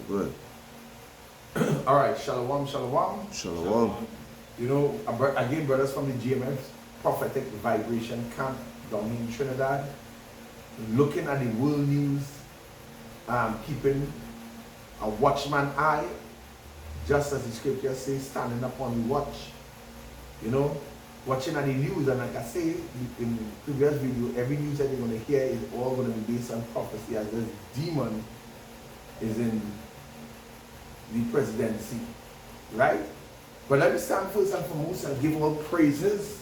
Good. All right, shalom, shalom. Shalom. You know, again, brothers from the GMS Prophetic Vibration Camp down in Trinidad, looking at the world news, keeping a watchman eye, just as the scripture says, standing upon the watch. You know, watching at the news, and like I say in the previous video, every news that you're going to hear is all going to be based on prophecy, as this demon is in the presidency, right? But let me stand first and foremost and give all praises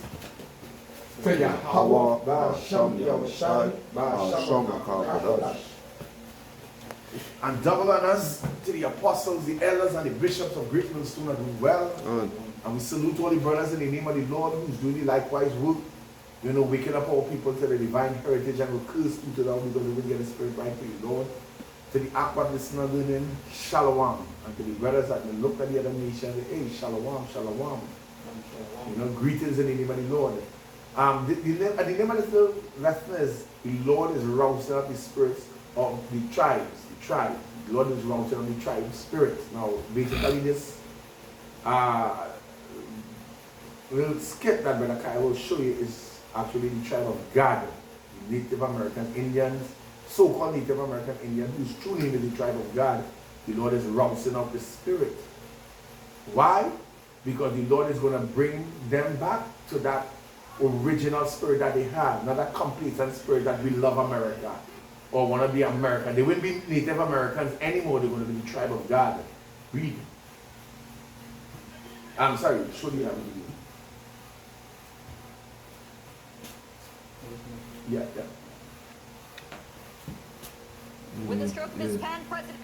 to Yahweh, Ba'asham Yahushai, Ba'asham HaKadosh. And double honors to the apostles, the elders, and the bishops of Great Millstone that do well. And we salute all the brothers in the name of the Lord who's doing the likewise work, you know, waking up our people to the divine heritage, and we'll curse you to them because we will get the spirit right for you, Lord. To the awkward listener learning, shalom. And to the brothers that will look at the other nation, hey, shalom, shalom. You know, greetings in the name of the Lord. The name of this little lesson is, the Lord is rousing up the spirits of the tribes. The Lord is rousing up the tribe spirits. Now, basically this, we'll skip that, but I will show you, is actually the tribe of Gad, the Native American Indians, so-called Native American Indian, whose true name is the tribe of God. The Lord is rousing up the spirit. Why? Because the Lord is going to bring them back to that original spirit that they have, not that complacent spirit that we love America or want to be American. They won't be Native Americans anymore. They're going to be the tribe of God. Read. I'm sorry, show you that video. Yeah. With the stroke of his pen, President.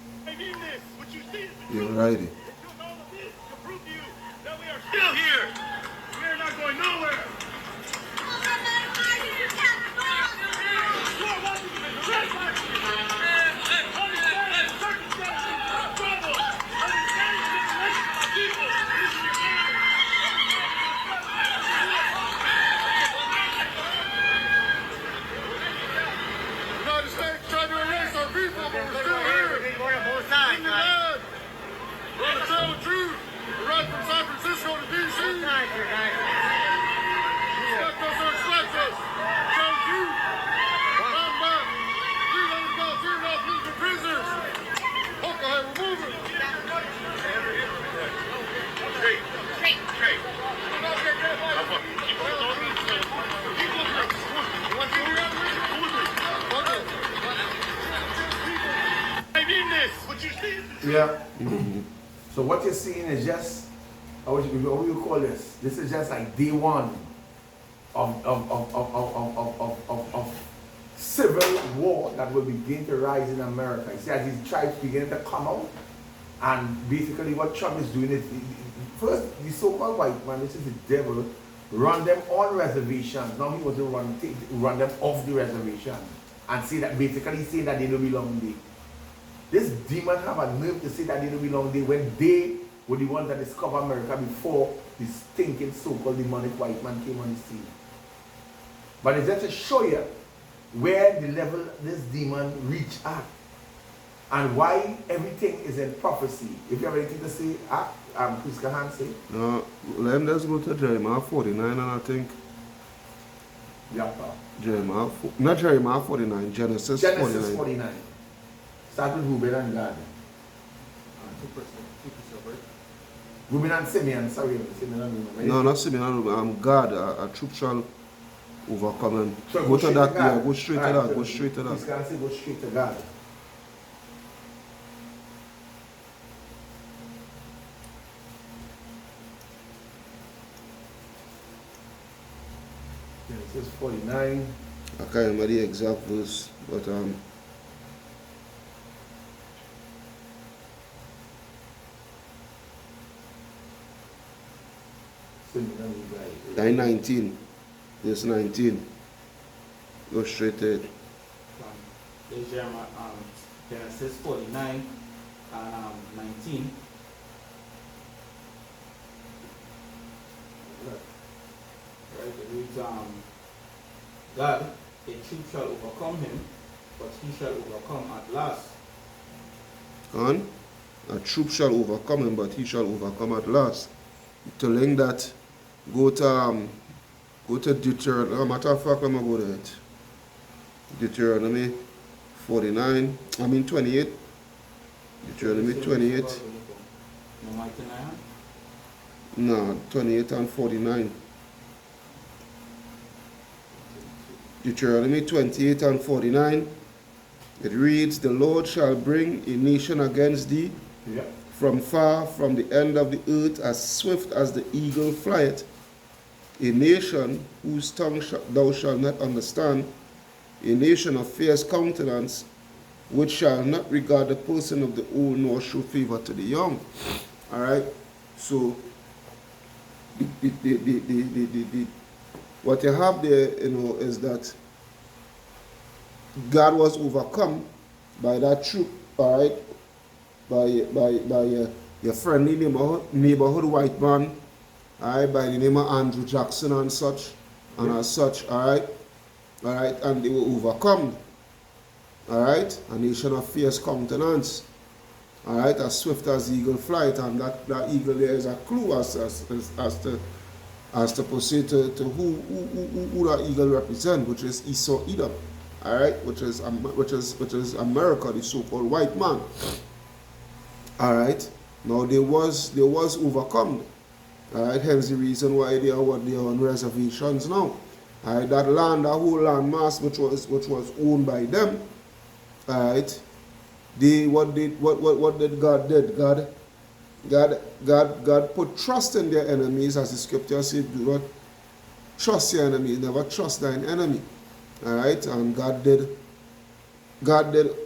You're righty. To prove to you that we are still here. We are not going nowhere. United States trying to erase our people, but we're still here. We're on the trail of truth. We're right from San Francisco to D.C. Respect us or expect us. Tell truth. Come back. 300,000 political prisoners. Okay, we're moving. Straight. Yeah. So what you're seeing is just, what do you call this? This is just like day one of civil war that will begin to rise in America. You see, as these tribes begin to come out, and basically what Trump is doing is, first, the so-called white man, which is the devil, run them on reservations. Now he wants to run them off the reservation and say that, basically saying that they don't belong there. This demon have a nerve to say that they don't belong there when they were the ones that discovered America before this stinking so-called demonic white man came on the scene. But it's just to show you where the level this demon reached at and why everything is in prophecy. If you have anything to say, Chris Kahan say. No, let's go to Jeremiah 49, and I think. Yeah. Not Jeremiah 49, Genesis 49. Genesis 49. Start with Reuben and Gad. Reuben and Simeon, sorry. No, not Simeon, I'm God. A troop shall overcome him. So go to that, yeah, go straight to that, go straight to that. Please can say go straight to God. Genesis 49. I can't remember the exact verse, but Simeon, 19. Yes, 19. Go straight to it. Genesis 49 and 19. Right, it reads, God, a troop shall overcome him, but he shall overcome at last. On? A troop shall overcome him, but he shall overcome at last. Telling that, go to Deuteronomy. Matter of fact, let me go to it. Deuteronomy 28. Deuteronomy 28. No, 28 and 49. Deuteronomy 28 and 49. It reads, the Lord shall bring a nation against thee from far, from the end of the earth, as swift as the eagle flieth. A nation whose tongue thou shalt not understand, a nation of fierce countenance, which shall not regard the person of the old, nor show favor to the young. All right. So what you have there, is that God was overcome by that troop. All right. By your friendly neighborhood white man, all right, by the name of Andrew Jackson and such, and as such, all right, and they were overcome, all right, a nation of fierce countenance, all right, as swift as eagle flight, and that eagle there is a clue as to proceed to who that eagle represent, which is Esau Edom, all right, which is America, the so-called white man. All right. Now there was overcome. All right. Hence the reason why they are on reservations now. All right. That land, that whole land mass, which was owned by them. All right. What did God did? God put trust in their enemies, as the scripture says. Do not trust your enemy. Never trust thine enemy. All right. And God did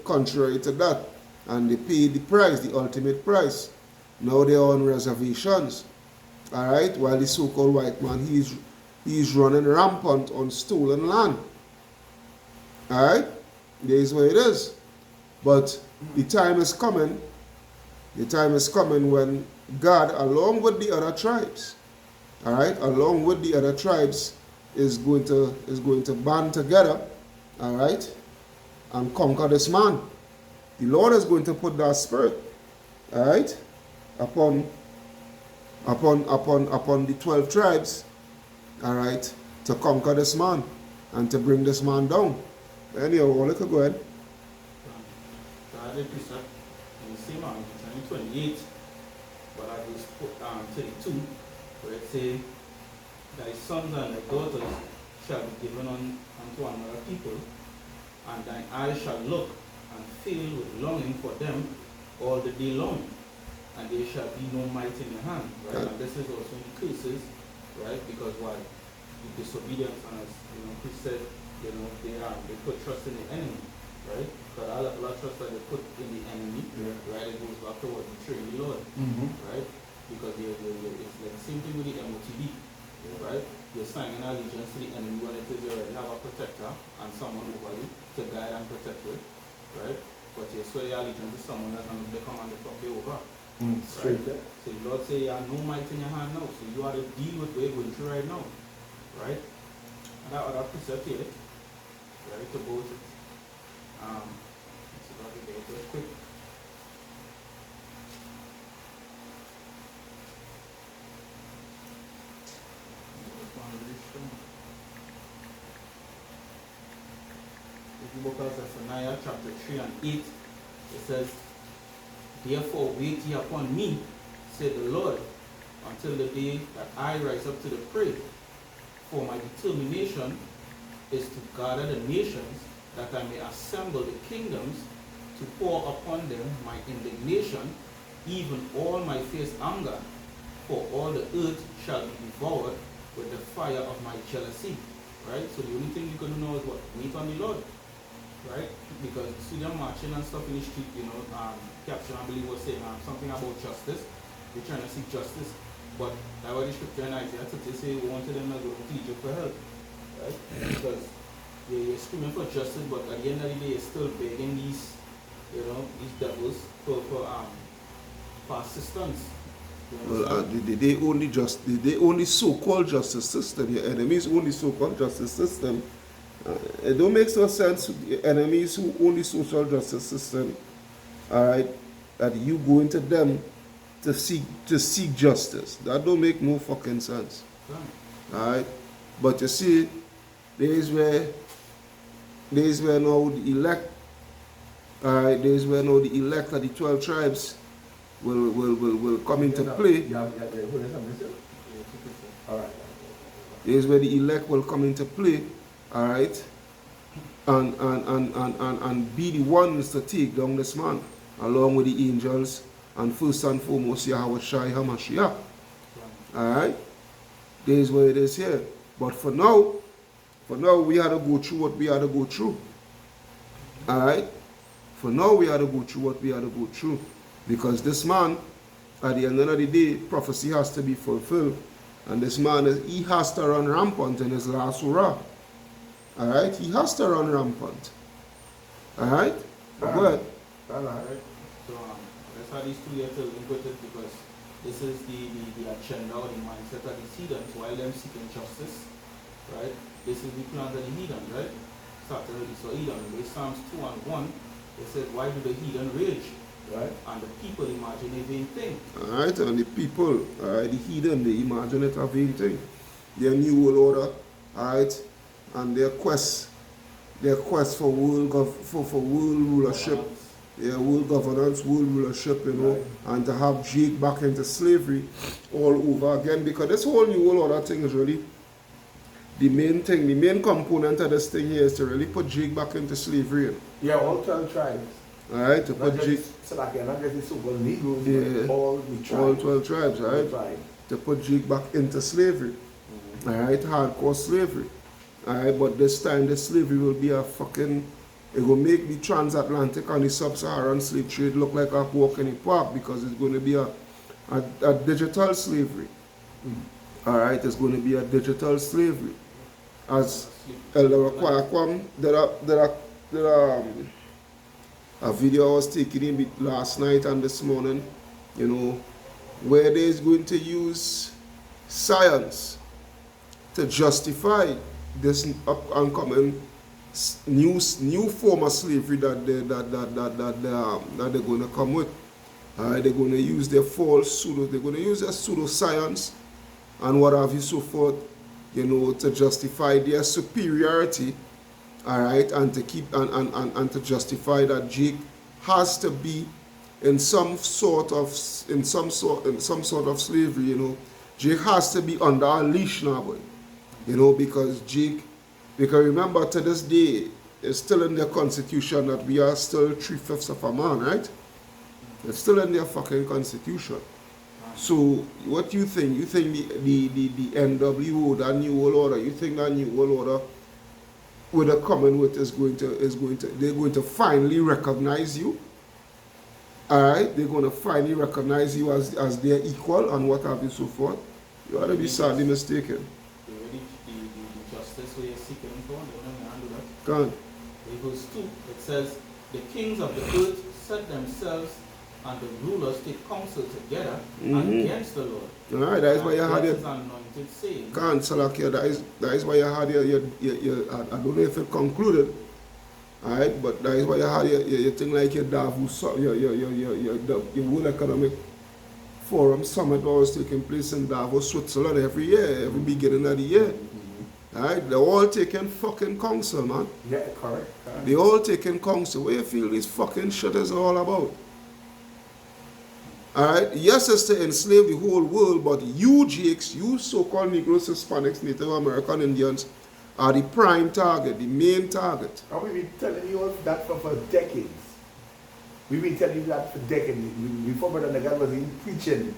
contrary to that. And they paid the price, the ultimate price. Now they are on reservations. All right, while the so-called white man, he's running rampant on stolen land. All right, there is where it is. But the time is coming. The time is coming when God, along with the other tribes, all right, along with the other tribes, is going to band together, all right, and conquer this man. The Lord is going to put that spirit, all right, upon the 12 tribes, all right, to conquer this man and to bring this man down. Anyhow, Ole, go ahead. So I did precept in the same 28, but I just put 32, where it says, thy sons and thy daughters shall be given unto another people, and thine eyes shall look and fill with longing for them all the day long, and there shall be no might in your hand, right? And this is also in curses, right? Because why? The disobedience, and as Chris said, they put trust in the enemy, right? Because all of the trust that they put in the enemy, right? It goes back to what betraying the Lord, right? Because it's like the same thing with the MOTD, right? You're signing allegiance to the enemy when it is you already have a protector and someone over you to guide and protect you. Right? But you swear your allegiance to someone that's going to come and fuck you over. Straight there. So the Lord say you have no might in your hand now. So you have to deal with what you're going through right now. Right? And that other precept here, right, to go to let's see if I can get it quick. If you look at Zephaniah chapter 3 and 8, it says, therefore wait ye upon me, said the Lord, until the day that I rise up to the prey. For my determination is to gather the nations, that I may assemble the kingdoms, to pour upon them my indignation, even all my fierce anger, for all the earth shall be devoured with the fire of my jealousy. Right? So the only thing you can know is what? Wait on the Lord. Right? Because you see them marching and stuff in the street, Captain, I believe, was saying something about justice. They're trying to seek justice. But that's why the scripture in Isaiah to say we wanted them to go to Egypt for help. Right? Because you're screaming for justice, but at the end of the day, you're still begging these devils for assistance. Well, the only so-called justice system, your enemies' only so-called justice system. It don't make no sense. The enemies who only social justice system, all right, that you go into them to seek justice. That don't make no fucking sense. Alright? But you see, there's where now the elect, alright, there's where now the elect of the 12 tribes will come into play. Alright. There's where the elect will come into play, alright, and be the ones to take down this man, along with the angels, and first and foremost, Yahweh Shai HaMashiach. Alright? There's where it is here. But for now, we had to go through what we had to go through. Alright? For now, we had to go through what we had to go through. Because this man, at the end of the day, prophecy has to be fulfilled. And this man, he has to run rampant in his last hurrah. Alright? He has to run rampant. Alright? Go ahead. Alright. So that's how these 2 years are linked with it, because this is the agenda or the mindset of the heathens while them seeking justice. Right? This is the plan of the heathen, right? Started already. So heathen, in Psalms 2 and 1, it says, why do the heathen rage? Right? And the people imagine a vain thing. Alright, and the people, the heathen, they imagine it a vain thing. Their new world order, alright, and their quest for world rulership, world governance, world rulership, you know, and to have Jake back into slavery all over again, because this whole new world order thing is really the main thing, the main component of this thing here is to really put Jake back into slavery. Yeah, all 12 tribes. Alright, to put Jake. Not just the so-called Negroes, but all the tribes. All 12 tribes, right? To put Jake back into slavery. Alright, hardcore slavery. Alright, but this time the slavery will be a fucking, it will make the transatlantic and the sub-Saharan slave trade look like a walk in the park, because it's going to be a digital slavery. Alright, it's going to be a digital slavery. As Elder Kwame, there are a video I was taking in last night and this morning, you know, where they is going to use science to justify this up and coming new form of slavery that they're going to come with. They're going to use their false they're going to use their pseudoscience and what have you so forth, you know, to justify their superiority. Alright, and to keep and to justify that Jake has to be in some sort of slavery, you know. Jake has to be under a leash now, boy. You know, because remember, to this day, it's still in their constitution that we are still 3/5 of a man, right? It's still in their fucking constitution. So what you think? You think the NWO, that new world order, you think that new world order with a Commonwealth they're going to finally recognize you. Alright, they're going to finally recognize you as their equal and what have you so forth. You ought to be sadly mistaken. The justice we are seeking for, they don't handle that. Go on. In verse 2, it says, the kings of the earth set themselves and the rulers take counsel together against the Lord. Alright, that is why you had your anointed saying. Can't Salakia, that is why you had your I don't know if it concluded. Alright, but that is why you had your thing like your Davos, your World Economic Forum Summit that was taking place in Davos, Switzerland every year, every beginning of the year. Alright, they're all taking fucking counsel, man. Yeah, correct. They all taking counsel. What do you feel this fucking shit is all about? Alright, yes, it's to enslave the whole world, but you Jakes, you so-called Negroes, Hispanics, Native American Indians, are the prime target, the main target. And we've been telling you all that for decades. We've been telling you that for decades. Before Brother Nagal was in preaching,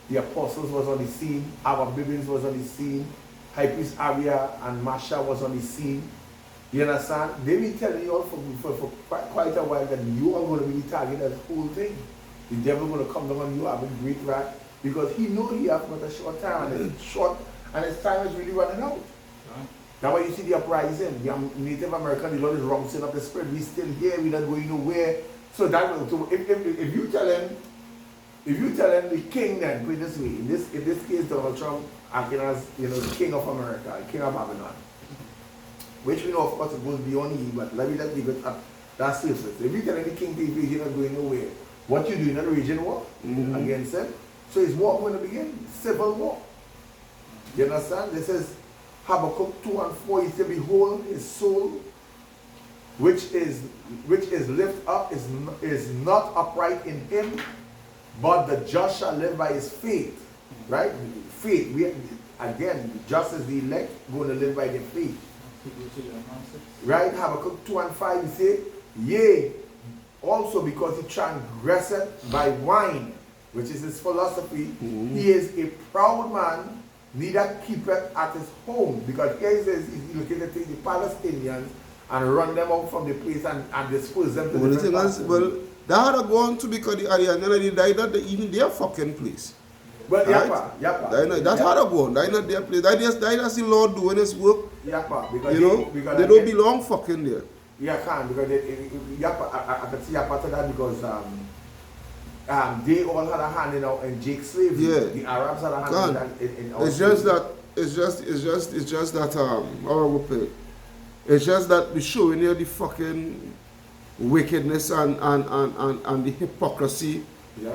the apostles was on the scene, our Bibbins was on the scene, High Priest Aria and Masha was on the scene. You understand? They've been telling you all for quite a while that you are going to be the target of the whole thing. The devil going to come down on you, have a great wrath, because he knows he has got a short time, and it's short, and his time is really running out. That's why you see the uprising. The Native American, the Lord is rousing up the spirit. We still here, we're not going nowhere. So that will, so if you tell him the king, then put it this way, in this case Donald Trump acting as, you know, the king of America, the king of Babylon, which we know of course it goes beyond him, but let me just leave it at that surface. If you tell him the king, he's not going nowhere. what you do in the region war against him. So his war going to begin, civil war. You understand? This is Habakkuk 2 and 4. He said, behold, his soul, which is lift up, is not upright in him, but the just shall live by his faith. Right? Faith. Again, just as the elect going to live by their faith. Right? Habakkuk 2 and 5, he say, yea, also because he transgresseth by wine, which is his philosophy, he is a proud man, neither keepeth at his home. Because here he says he's looking to take the Palestinians and run them out from the place and disperse them to different places. Well, that had gone to because the Ariana died at even their fucking place. Well, right? That's how they go. That's not their place. That's the Lord doing his work. Because you know, they don't belong fucking there. Yeah, because I can see a part of that because they all had a hand in Jake's slavery. Yeah. The Arabs had a hand in our it's just that how I would put it. It's just that we're showing you the fucking wickedness and the hypocrisy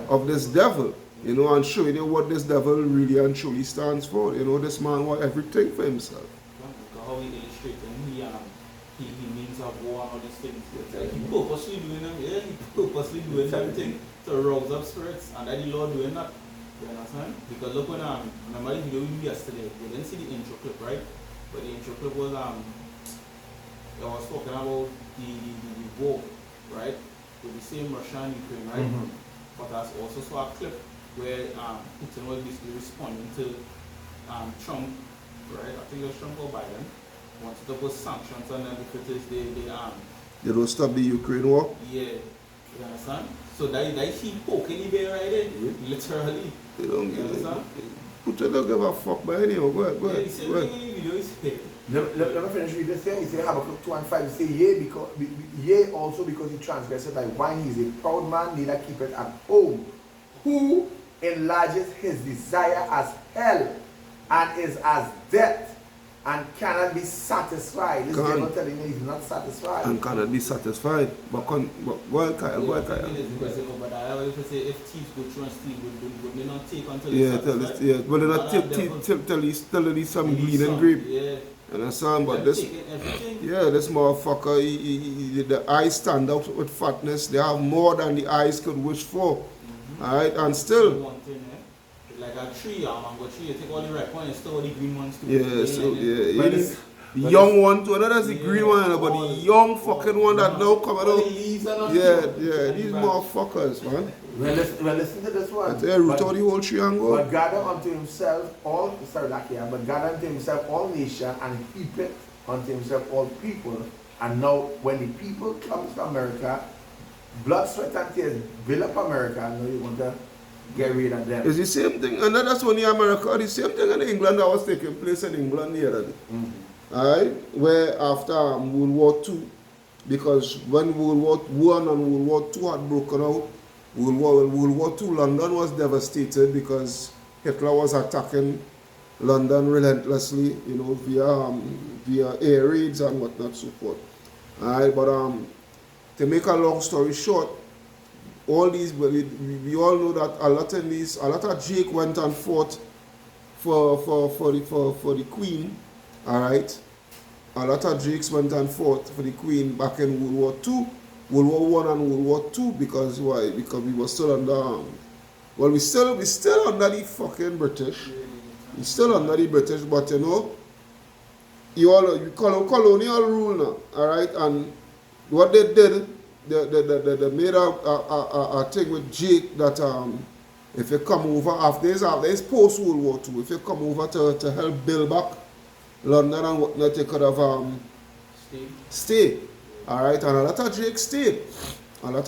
of this devil. You know, and showing you what this devil really and truly stands for. You know, this man wants everything for himself. Because how he illustrates he means of war and all these things. Like he purposely doing them, he purposely doing everything to rouse up spirits, and that the Lord doing that. You understand? Because look when remember the video we did yesterday, you didn't see the intro clip, right? But the intro clip was it was talking about the war, right? With the same Russia and Ukraine, right? But that's also saw a clip where Putin was basically responding to Trump, right? I think it was Trump or Biden, wanted to put sanctions on them because they don't stop the Ukraine war? Yeah, you understand? So that he poking the bear right there, literally. They don't you understand? Putin don't give a fuck, but anyhow, go ahead. Yeah, he said in the video, he said. Let me finish reading this here. He said Habakkuk 2 and 5. He said, yea, also because he transgressed by wine, he is a proud man, neither keepeth at home, who enlarges his desire as hell, and is as death, and cannot be satisfied. This devil telling you he's not satisfied. And cannot be satisfied. But go ahead, Kyle. But I always say, if thieves go through and steal, would they not take until but they not take till they some bleeding grape. Yeah. Understand? But this motherfucker, the eyes stand out with fatness. They have more than the eyes could wish for. Alright, and still. One thing, like a tree, mango tree, you take all the red ones and store the green ones too. Yeah, so the young one too. Another is the green one, but the young fucking one that now coming out. These motherfuckers, man. Well, listen to this one. They root out the whole tree and go. But gather unto himself all, but gather unto himself all nations and heap it unto himself all people. And now, when the people comes to America, blood, sweat, and tears build up America, and now you want to get rid of them. It's the same thing, and that's only America. The same thing in England that was taking place in England the other day. Alright, where after World War II, because when World War I and World War II had broken out, World War II, London was devastated because Hitler was attacking London relentlessly, you know, via air raids and whatnot, so forth. Alright, but to make a long story short, all these, we all know that a lot of Jake went and fought for the Queen, alright. A lot of Jakes went and fought for the Queen back in World War II, World War I and World War II, because why? Because we were still under, we still under the fucking British. We're still under the British, but you know, you colonial rule now, alright, and what they did, they made a thing with Jake that if you come over after this post World War II, if you come over to help build back London and whatnot, you could have stay. Alright, and a lot of Jake stayed. And you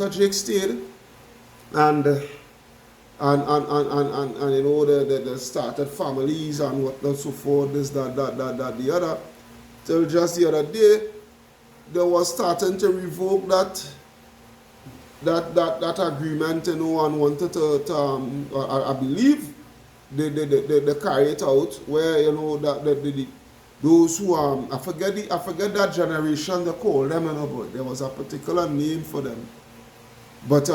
know, they started families and whatnot, so forth, this, that, the other. Till just the other day, they was starting to revoke that agreement, you know, and wanted to I believe they carry it out, where, you know, that those who I forget that generation they call them, you know, but there was a particular name for them. But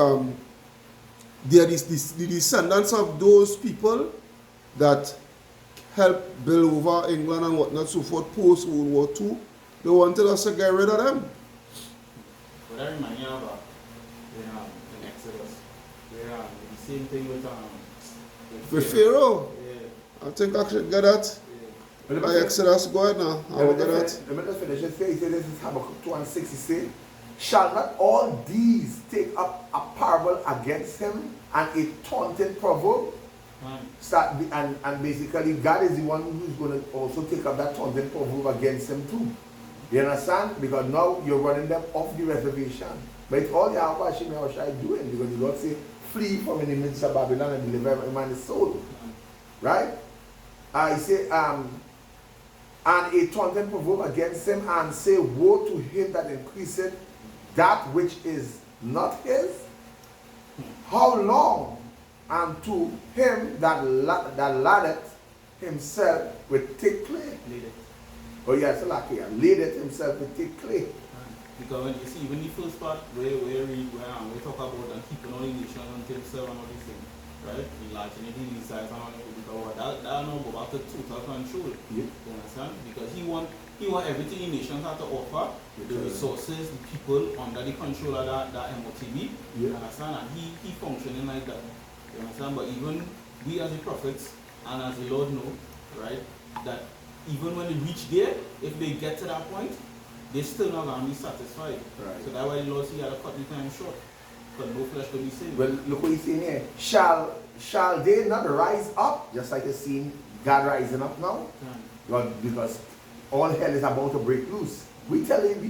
they are the descendants of those people that helped build over England and whatnot, so forth, post World War II. They wanted us to get rid of them. But that reminds me of in Exodus, where the same thing With Pharaoh, Yeah, I think I should get that. But By Exodus, go ahead now. I will get that. Let me just finish it. He said, this is Habakkuk 2:6. He said, shall not all these take up a parable against him and a taunting proverb? And basically, God is the one who's going to also take up that taunting proverb against him too. You understand? Because now you're running them off the reservation. But it's all Yahweh Hashem Yahushua doing, because the Lord say, flee from in the midst of Babylon and deliver every man his soul. Right? I say, and a taunting proverb against him, and say, woe to him that increaseth that which is not his. How long? And to him that ladeth himself with thick clay. Oh yes, like here, ladeth himself with thick clay. Because when you see, when the first part where we talk about and keeping all the nation until himself and all these things, right? Enlarging the desires and all that, because that now go back to total control. Yeah. You understand? Because he want everything the nations have to offer, the resources, the people under the control of that MOTV. You understand? And he functioning like that. You understand? But even we as the prophets and as the Lord know, right, that even when they reach there, if they get to that point, they're still not going to be satisfied. Right. So that's why the Lord said he had to cut the time short. Because no flesh could be saved. Well, look what he's saying here. Shall they not rise up, just like you're seeing God rising up now? God, because all hell is about to break loose. We telling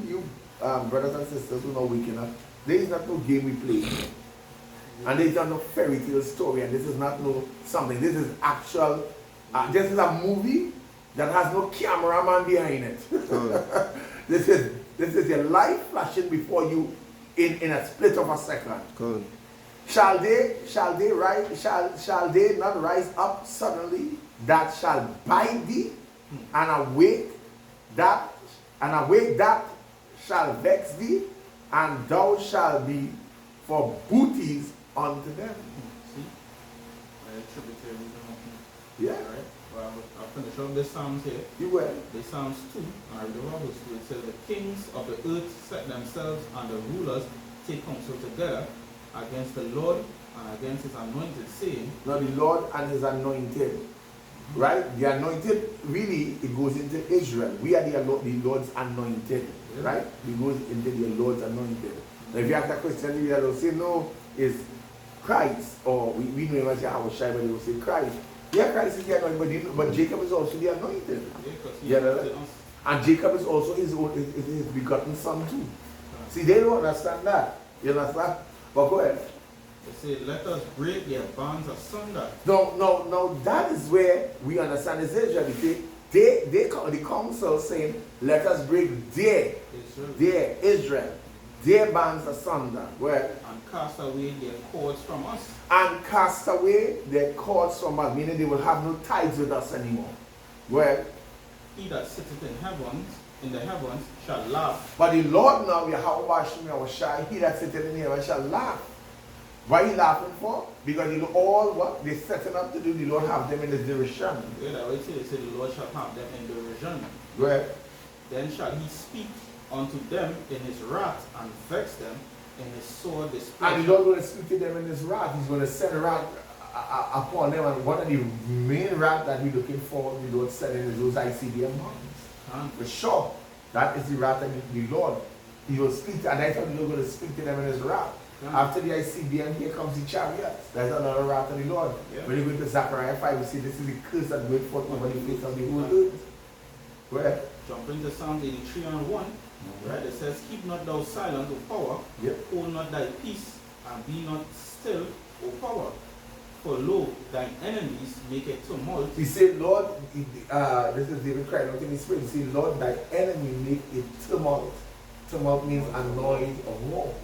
you, brothers and sisters who know waking up, there is not no game we play. And there is not no fairy tale story, and this is not no something. This is actual, this is a movie that has no cameraman behind it. This is your life flashing before you in a split of a second. Good. Shall they not rise up suddenly that shall bite thee, and awake that shall vex thee, and thou shalt be for booties unto them. See? Tributary. Yeah. Right? Well, I'll finish up the Psalms here. You will. The Psalms 2, and I read the verse 2. It says, the kings of the earth set themselves, and the rulers take counsel together against the Lord and against his anointed, saying, Now the Lord and his anointed. Right? The anointed, really, it goes into Israel. We are the Lord's anointed. Yeah. Right? It goes into the Lord's anointed. Now if you ask that question, you will say, no, it's Christ. Or we know him as Yahushua, but they will say Christ. Yeah, Christ is the anointed, but Jacob is also the anointed. And Jacob is also his begotten son too. See, they don't understand that. You understand? But go ahead. They say, let us break their bonds asunder. No, that is where we understand is Israel. The council saying, let us break their bonds asunder. Well, and cast away their cords from us. And cast away their cords from us, meaning they will have no ties with us anymore. Well, he that sitteth in the heavens shall laugh. But the Lord now, Yahushua, he that sitteth in heaven shall laugh. Why he laughing for? Because you know all what they're setting up to do, the Lord have them in his derision. Yeah, that way they say the Lord shall have them in derision. Well, then shall he speak unto them in his wrath and vex them in his sore displeasure. And the Lord going to speak to them in his wrath. He's going to send wrath upon them. And one of the main wrath that we're looking for, the Lord sending is those ICBM bombs. For sure. That is the wrath of the Lord. He will speak to, and I thought the Lord going to speak to them in his wrath. After the ICBM, here comes the chariots. That's another wrath of the Lord. Yeah. When you go to Zechariah 5, you see this is the curse that went forth over the face of the whole earth. Where? Jumping to Psalm 83 and 1, right? It says, keep not thou silent, O power, hold not thy peace, and be not still, O power. For lo, thine enemies make a tumult. He said, Lord, this is David crying out in his spirit. He said, Lord, thy enemy make a tumult. Tumult means a noise of war.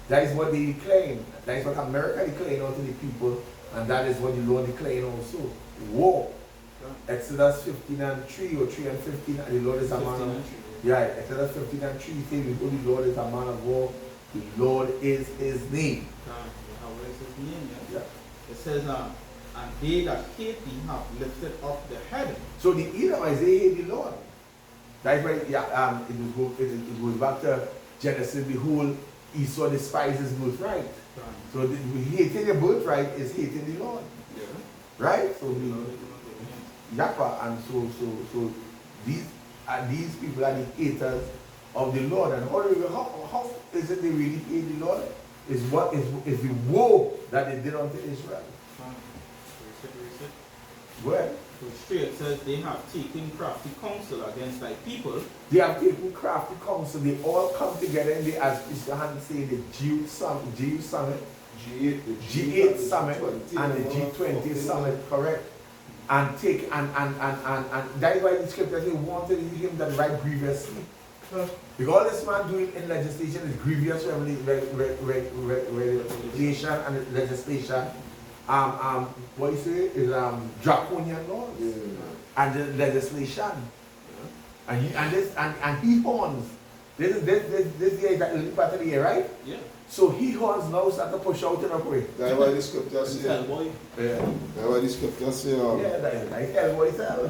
That is what they declaring. That is what America declaring out to the people, and that is what the Lord declaring also. War. Exodus 15 and 3 or 3 and 15, and the Lord is a man of... Yeah, Exodus 15 and 3 says, the Lord is a man of war. The Lord is his name. his name, yes? Yeah. It says, and they that hate thee have lifted up the head. So the Edomites, they hate the Lord. That's why it goes back to Genesis, the whole Esau despises birthright. So hating the birthright is hating the Lord. Yeah. Right? So Yapa, and so these people are the haters of the Lord. And how is it they really hate the Lord? Is the woe that they did unto Israel. Well, So straight it says they have taken crafty counsel against thy people. they have taken crafty counsel. They all come together in the, as Mr. Hand say, the G summit, G8 summit, and the G20 summit, correct? And take and that is why the scripture says wanted him that right grievously. Because all this man doing in legislation is grievous regulation and legislation. What you say is draconian laws and the legislation. And he horns. This year is the early part of the year, right? Yeah. So he horns now start to push out in a way. That's why the scripture Tell says. boy. Yeah. That's why the scripture says. Yeah, that is like hell, boy, tell.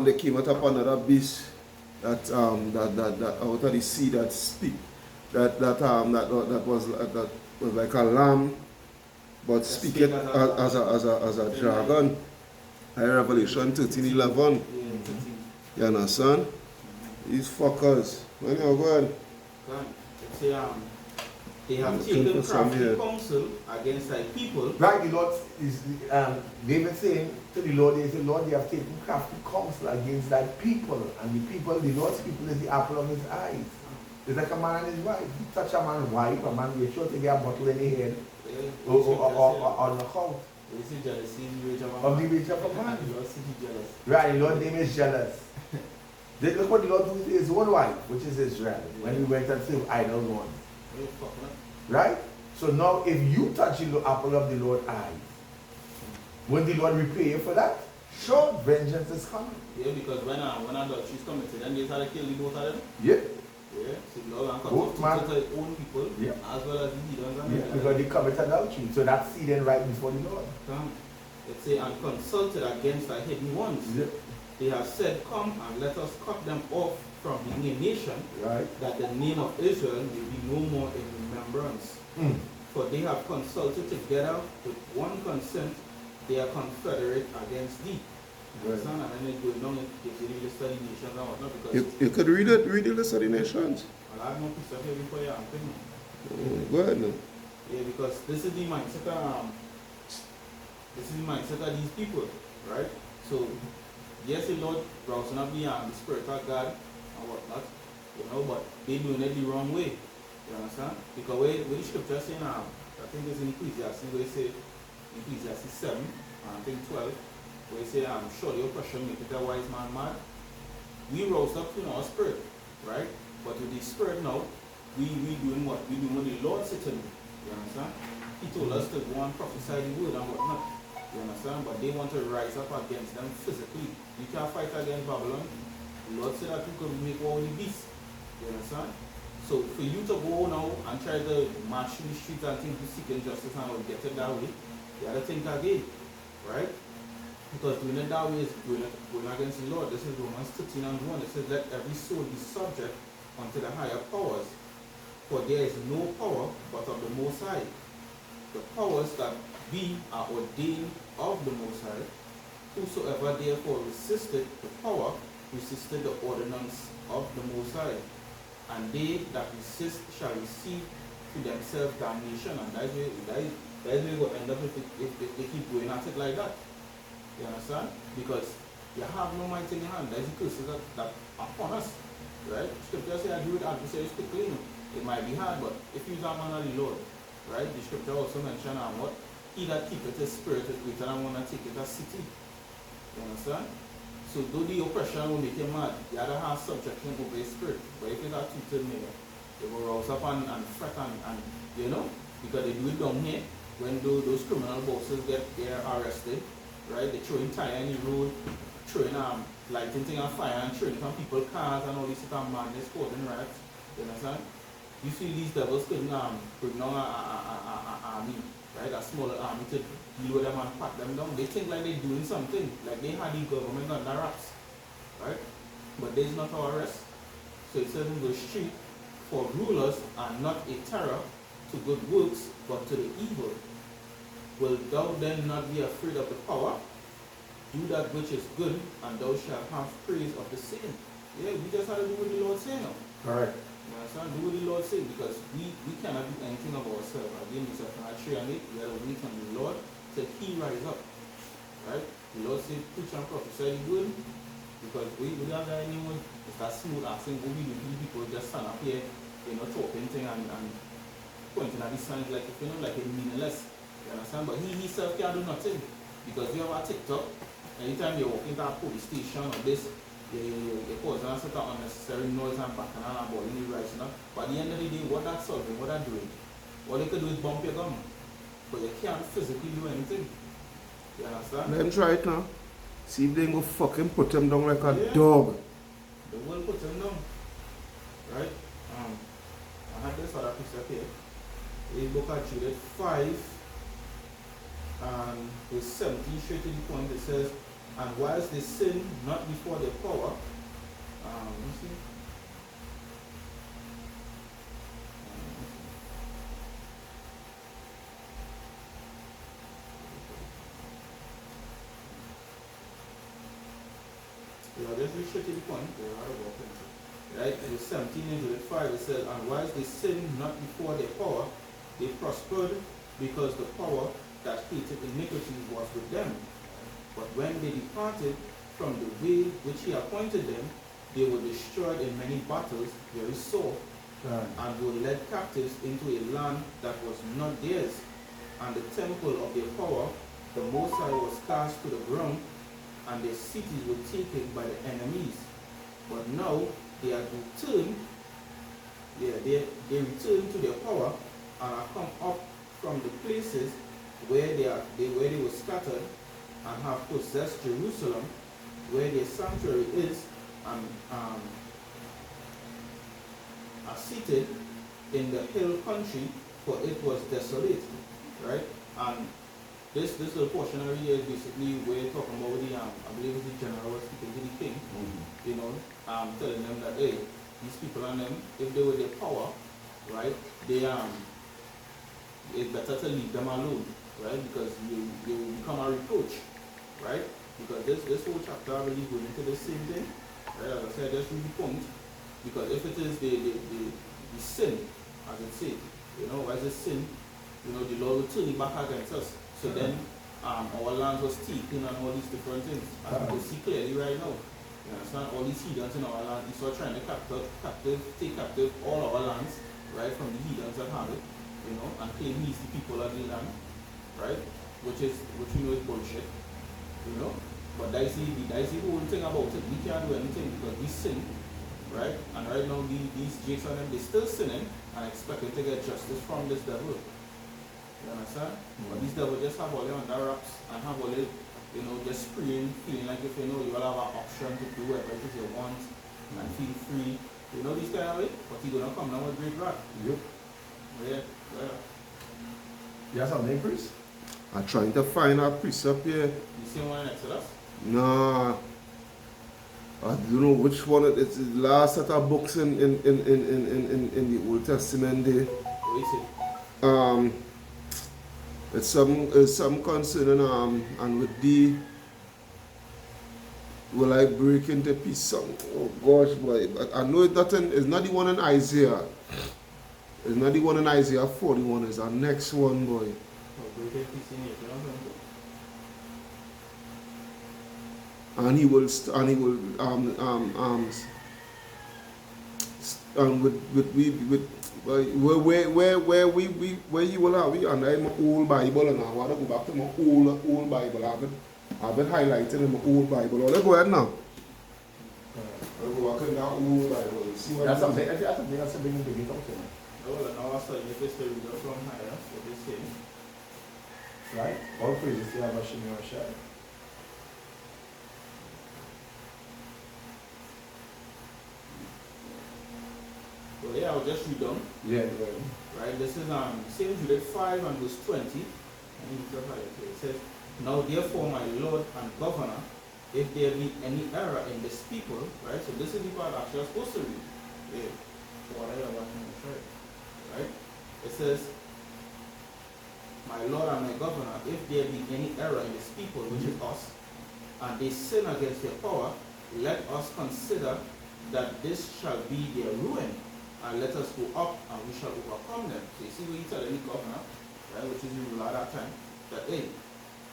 They came out upon another beast that out of the sea that speak that was like a lamb but speaking as a dragon. Revelation 13:11. You understand? These fuckers. When you're going. Say, they have taken crafty counsel against thy people. Right, the Lord is David saying to the Lord, they say, Lord, they have taken crafty counsel against thy people. And the Lord's people is the apple of his eyes. It's like a man and his wife. You touch a man's wife, a man will sure to get a bottle in the head or on the house. You see jealousy in the rage of Of the rage of a man. The Lord see he jealous. Right, the Lord's name is jealous. Look what the Lord do with his own wife, which is Israel, when he went and served idols one. Right? So now if you touch the apple of the Lord's eye, will the Lord repay you for that? Sure, vengeance is coming. Yeah, because when adultery is committed, then they try to kill the both of them. Yeah. Yeah, so the Lord Both comes to his own people, Yeah. as well as the heathens and Yeah, because they commit adultery. So that's seed right before the Lord. It say, and consulted against thy hidden ones. Yeah. They have said, come and let us cut them off from being a nation, Right. that the name of Israel may be no more in remembrance. For they have consulted together with one consent, they are confederate against thee. Right. Understand? And then it goes down, it gives you the study nations and whatnot, because You could read the list of the nations. I have no piece of here before you, I'm thinking. Go ahead now. Yeah, because this is the mindset of these people, right? So yes, the Lord rousing up the Spirit of God and whatnot, but they doing it the wrong way. You understand? Because where the scripture saying I think it's in Ecclesiastes where it say Ecclesiastes 7, I think 12, where it say surely oppression maketh a wise man mad. We rose up in our spirit, right? But with the spirit now, we doing what? We doing what the Lord said to me. You understand? He told us to go and prophesy the word and whatnot. You understand? But they want to rise up against them physically. You can't fight against Babylon. The Lord said that you could make war with the beast. You understand? So for you to go now and try to march through the streets and think you're seeking justice and will get it that way, you have to think again. Right? Because doing it that way is going against the Lord. This is Romans 13:1. It says, let every soul be subject unto the higher powers. For there is no power but of the Most High. The powers that be are ordained of the Most High. Whosoever therefore resisted the power, resisted the ordinance of the Most High. And they that resist shall receive to themselves damnation. And that is where it will end up if they keep going at it like that. You understand? Because you have no might in your hand. There's the curses that are upon us. Right? Scripture says, I do it adversaries quickly. It might be hard, but if you are man of the Lord, right? The scripture also mentioned what? He that keepeth his spirit is greater than one that taketh a city. You understand? So though the oppression will make him mad, the other has subjection over his spirit. But if it's a two-tailed neighbor, they will rouse up and fret and because they do it down here when those criminal bosses get arrested, right? They throwing tire in the road, throwing lighting thing on fire and throwing from people's cars and all this stuff and madness causing riots. You understand? You see these devils couldn't bring down an army, right? A smaller army to deal with them and pat them down. They think like they're doing something, like they had the government under wraps, right? But this is not our rest. So it says in verse 3, for rulers are not a terror to good works, but to the evil. Will thou then not be afraid of the power? Do that which is good, and thou shalt have praise of the same. Yeah, we just have to do what the Lord say now. Correct. You understand? Do what the Lord say, because we cannot do anything of ourselves. Again, it's a 3 and 8. We have to wait on the Lord till He rise up. Right? The Lord said, preach and prophesy the word, because we don't have anyone. It's that smooth accent. What we do, people just stand up here, talking thing and pointing at the signs like it's meaningless. You understand? But he himself can't do nothing, because you have a TikTok. Anytime you walk into a police station or this, you cause a set of unnecessary noise and back and all in the rights, But at the end of the day, what that's solving, what that's doing, all you can do is bump your gum. But you can't physically do anything. You understand? Let him try it now. See if they can go fucking put him down like a Yeah. dog. They will put him down. Right? I have this other piece up here. In book of Jude 5 and verse 17 straight to the point, it says, and whilst they sin not before their power, let me see. Just reach straight to the point. Right? In verse 17 in Jude 5 it says, and whilst they sin not before their power, they prospered, because the power that hated iniquity was with them. But when they departed from the way which he appointed them, they were destroyed in many battles, very sore, and were led captives into a land that was not theirs. And the temple of their power, the Most High, was cast to the ground, and their cities were taken by the enemies. But now they are returned, they returned to their power, and are come up from the places where they were scattered, and have possessed Jerusalem, where their sanctuary is, and are seated in the hill country, for it was desolate. Right? And this little portion over here is basically where you're talking about the I believe it's the general was speaking to the king, telling them that hey, these people and them, if they were their power, right, it's better to leave them alone, right? Because they will become a reproach, right? Because this whole chapter I believe going into the same thing, right? As I said, just read the point. Because if it is the sin, as it said, as a sin, the Lord will turn it back against us. So then our land was taken and all these different things. As we can see clearly right now. You understand? All these heathens in our land, Esau trying to take captive all our lands, right, from the heathens that have it, and claim he's the people of the land, right? Which we know is bullshit. But that's the whole thing about it. We can't do anything because we sin, right? And right now these Jakes and them, they're still sinning and expecting to get justice from this devil. You understand? But these devils just have all their under wraps and have all their, just spraying, feeling like if you will have an option to do whatever it is you want and feel free. These kind of way, but he's gonna come down with great wrath. Yep. Yeah. You have something, priest? I'm trying to find a precept here. You see one in Exodus? Nah. I don't know which one it is. The last set of books in the Old Testament there. What is it? It's some concerning and with the will I break into pieces. Oh gosh, boy! But I know it's not the one in Isaiah. It's not the one in Isaiah 41. It's our next one, boy. And he will where you will have it, and I'm my old Bible, and I want to go back to my old Bible. I've been highlighting in my old Bible. Let's go ahead now. I'll go back in that old Bible. See what That's something. That's something you bring it out to. Well, now I started to just read from higher for this thing. Right? All praises to Hashem Yahshua. Well, yeah, I'll just read down. Yeah. Right, this is same Jude 5 and verse 20. It says, now therefore, my Lord and Governor, if there be any error in this people, right? So this is the part actually I'm supposed to read. Yeah. So what I want to show you, right? It says, my Lord and my Governor, if there be any error in this people, which is us, and they sin against your power, let us consider that this shall be their ruin, and let us go up and we shall overcome them. So you see what you tell any governor, right, which is the ruler at that time, that hey,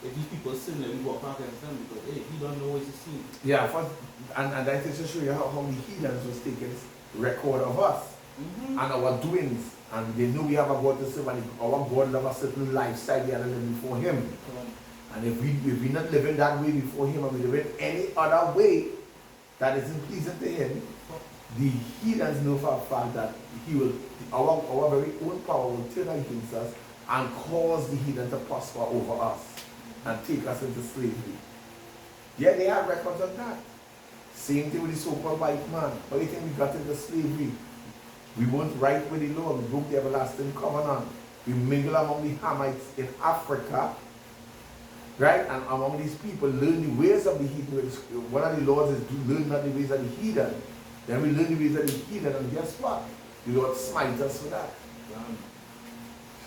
if these people sin, then we walk back against them because hey, he don't know what he's seeing. Yeah, first, and that is to show you how the heathens was taking record of us and our doings. And they know we have a God to serve, and our God have a certain lifestyle we are living before Him. And if we not living that way before Him, and we live in any other way that isn't pleasing to Him, the heathens know for a fact that He will, our very own power will turn against us and cause the heathen to prosper over us and take us into slavery. Yeah, they have records of that. Same thing with the so-called white man. But you think we got into slavery? We weren't right with the Lord. We broke the everlasting covenant. We mingle among the Hamites in Africa, right? And among these people, learn the ways of the heathen. One of the laws is to learn not the ways of the heathen. Then we learn the ways of the heathen, and guess what? The Lord smite us for that.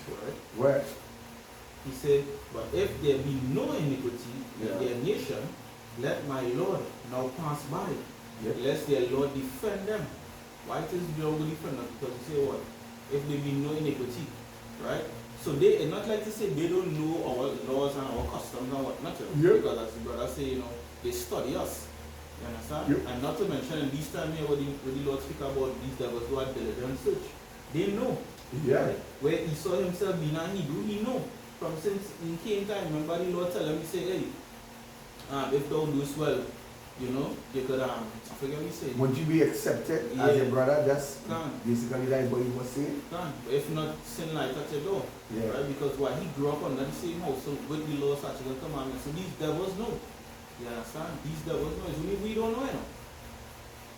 Right? Where? He said, but if there be no iniquity in their nation, let my Lord now pass by, lest their Lord defend them. Why it is the Lord will defend them? Because he say what? If there be no iniquity, right? So they not like to say they don't know our laws and our customs and whatnot. Because as the brother say, you know, they study us. You understand? And not to mention in these times here when the Lord speak about these devils who are diligent search. They know. Yeah. Where he saw himself being a Hebrew, he know. From since in came time, remember the Lord tell him, he say, hey, if thou doest well, you know, you could, I forget what he said. Would you be accepted as a brother? That's Can. basically that's what he was saying. Can. If not, sin light at your door. Yeah. Right? Because why? He grew up under the same house, so with the law, statutes, and commandments. So these devils know. You understand? These devils know. It's only we don't know, you know.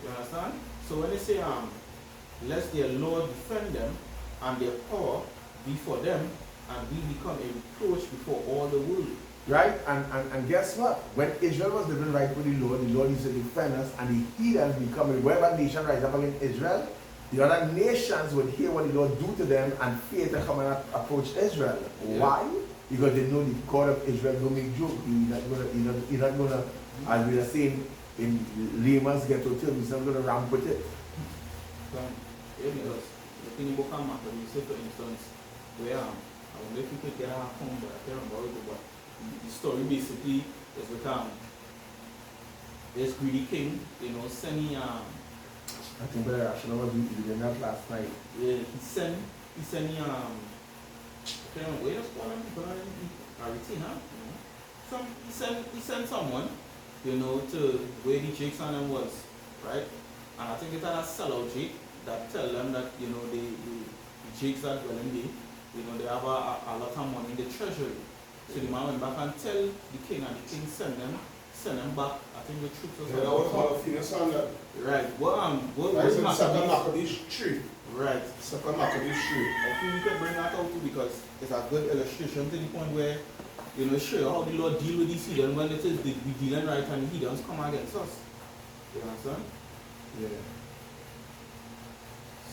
You understand? So when they say, lest their Lord defend them, and their power be for them, and we become a reproach before all the world. Right? And guess what? When Israel was living right with the Lord used to defend us, and the heathens become, wherever nation rise up against Israel, the other nations would hear what the Lord do to them and fear to come and approach Israel. Yeah. Why? Because they know the God of Israel don't make joke. He's not gonna, as we are saying in layman's ghetto terms, he's not gonna ramp with it. Yeah, because the thing about Hamaka, you say for instance, where I wonder if you could get a home, but I can't remember it, but the story basically is with this greedy king, you know, sending I think Brother Rational was doing that last night. Yeah, he sent I can't remember what it's called, but Aritina, you know. He sent someone, you know, to where the jakes on them was, right? And I think it had a sellout jake that tell them that, you know, the jakes that well in there, you know, they have a lot of money in the treasury. So the man went back and tell the king, and the king sent them back, I think the troops or something. Yeah, that was all of you saw that. Right. What Right, so Maccabees? second Maccabees 3. Right. Second Maccabees 3. I think we can bring that out too because it's a good illustration to the point where, you know, show you how the Lord deal with these heathens when it is we dealing right and the heathens come against us. You understand? Yeah.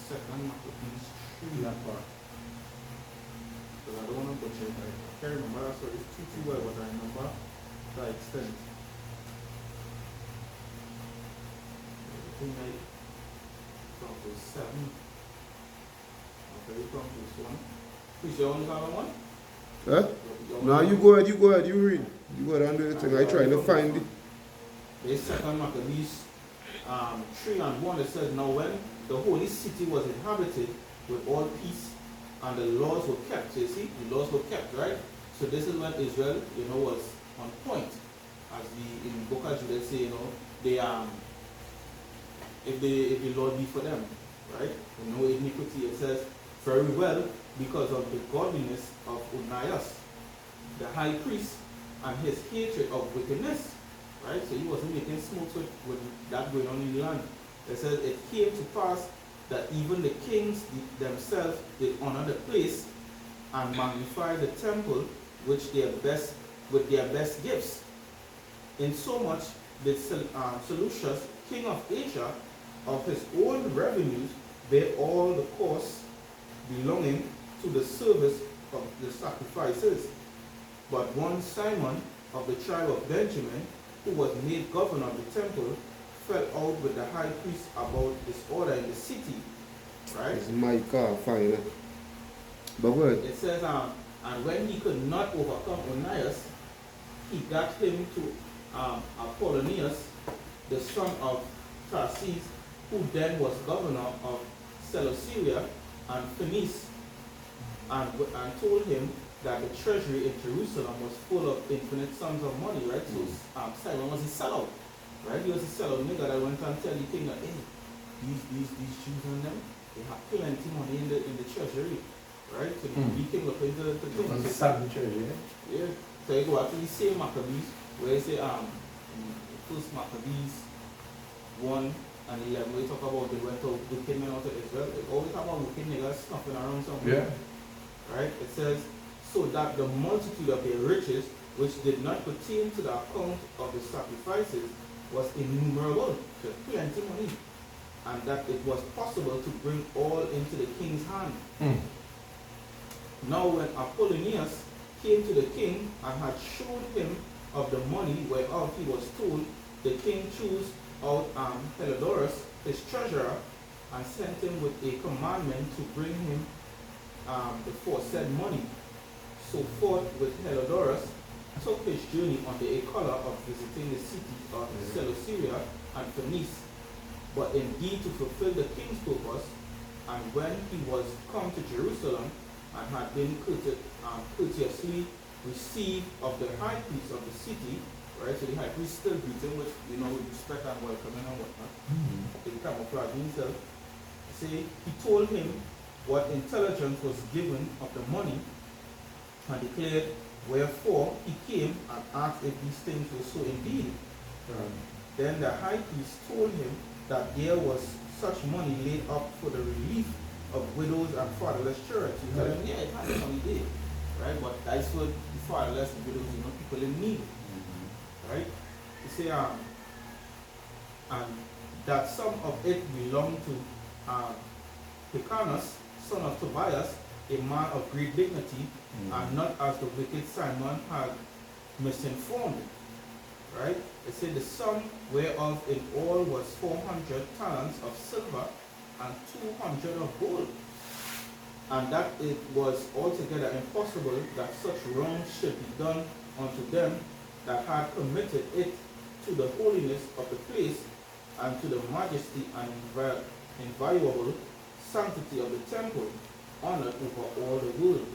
Second Maccabees 3. That part. Because I don't want to butcher it. I can't remember that story too well, but I remember to that extent. I think I from verse 7. Okay, from verse 1. Please, you want to have one? Huh? No, you go ahead, you read. You go ahead and do the thing. I try to find it. There's second Maccabees 3 and 1. It says, now when the holy city was inhabited with all peace and the laws were kept. So you see, the laws were kept, right? So this is when Israel, you know, was on point. As the in Book of Judah say, you know, they if the Lord be for them, right? No iniquity. It says very well because of the godliness of Onias, the high priest, and his hatred of wickedness, right? So he wasn't making smooth with that going on in the land. It says it came to pass that even the kings themselves did honor the place and magnify the temple with their best gifts. In so much did Seleucus, king of Asia, of his own revenues bear all the costs belonging to the service of the sacrifices. But one Simon of the tribe of Benjamin, who was made governor of the temple, fell out with the high priest about disorder in the city. Right? It's my car, fine. But what? It says, and when he could not overcome Onias, he got him to Apollonius, the son of Tarsus, who then was governor of Seleucia and Phoenice, and told him that the treasury in Jerusalem was full of infinite sums of money, right? So Simon was a sellout, right? He was a sellout nigga that went and tell the king that, hey, these Jews and them, they have plenty money in the treasury, right? So the king looked into the thing. On the sudden treasury, Yeah. So you go back to the same Maccabees, where you say, first Maccabees 1 and 11, we talk about they went out wicked men out of Israel. They always talk about wicked niggas snuffing around somewhere. yeah. Right? It says, so that the multitude of their riches, which did not pertain to the account of the sacrifices, was innumerable, so plenty money, and that it was possible to bring all into the king's hand. Now when Apollonius came to the king and had showed him of the money whereof he was told, the king chose out Helodorus, his treasurer, and sent him with a commandment to bring him the foresaid money. So forth with Helodorus took his journey under a color of visiting the cities of Seleucia and Phoenice, but indeed to fulfill the king's purpose. And when he was come to Jerusalem and had been courteously received of the high priest of the city, right? So the high priest still greets him with, with respect and welcoming and whatnot. He camouflaging himself. See, he told him what intelligence was given of the money, and declared wherefore he came and asked if these things were so indeed. Then the high priest told him that there was such money laid up for the relief of widows and fatherless children. He told him, yeah, it had money there, right? But that's for the fatherless and widows, people in need, right? You say, and that some of it belonged to Hyrcanus, son of Tobias, a man of great dignity, and not as the wicked Simon had misinformed. Right? It said the sum whereof in all was 400 talents of silver and 200 of gold, and that it was altogether impossible that such wrong should be done unto them that had committed it to the holiness of the place and to the majesty and inviolable sanctity of the temple, honored over all the world.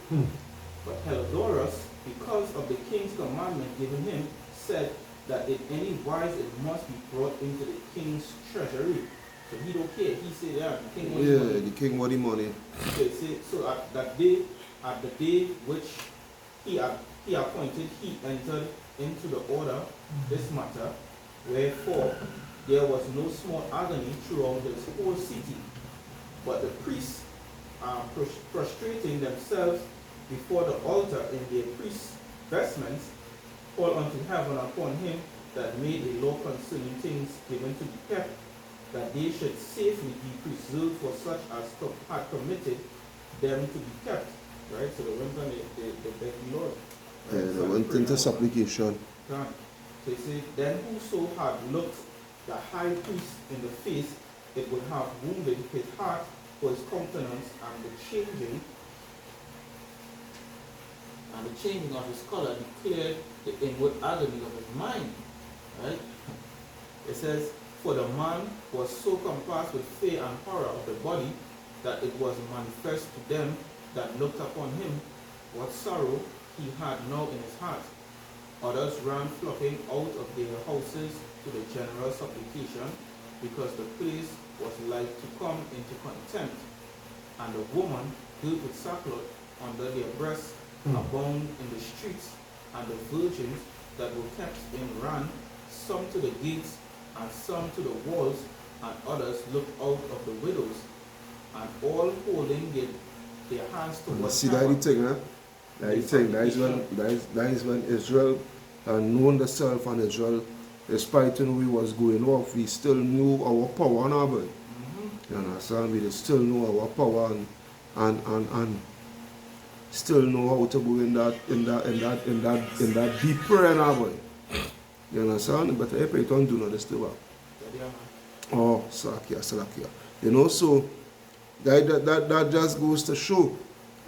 But Helodorus, because of the king's commandment given him, said that in any wise it must be brought into the king's treasury. So he don't care. He said, yeah, the king wants money. The king want the money. So at the day which he appointed, he entered into the order this matter, wherefore there was no small agony throughout this whole city. But the priests, prostrating themselves before the altar in their priest's vestments, called unto heaven upon him that made a law concerning things given to be kept, that they should safely be preserved for such as had committed them to be kept. Right? So they went and they begged the Lord. Right? They went into supplication. Right. So he said, then whoso had looked the high priest in the face, it would have wounded his heart for his countenance, and the changing of his color declared the inward agony of his mind. Right? It says, for the man was so compassed with fear and horror of the body that it was manifest to them that looked upon him what sorrow he had now in his heart. Others ran flocking out of their houses to the general supplication, because the place was like to come into contempt. And the woman, girt with sackcloth under their breasts, abound in the streets, and the virgins that were kept in ran, some to the gates, and some to the walls, and others looked out of the windows, and all holding their hands towards See that heaven. thing, huh? That is saying that is when Israel known themselves, and Israel, despite we was going off, we still knew our power and our boy. You understand? We still know our power and still know how to go in that deep prayer and our boy. You understand? But if you don't do not still. Oh, Salakia. You know, so that just goes to show,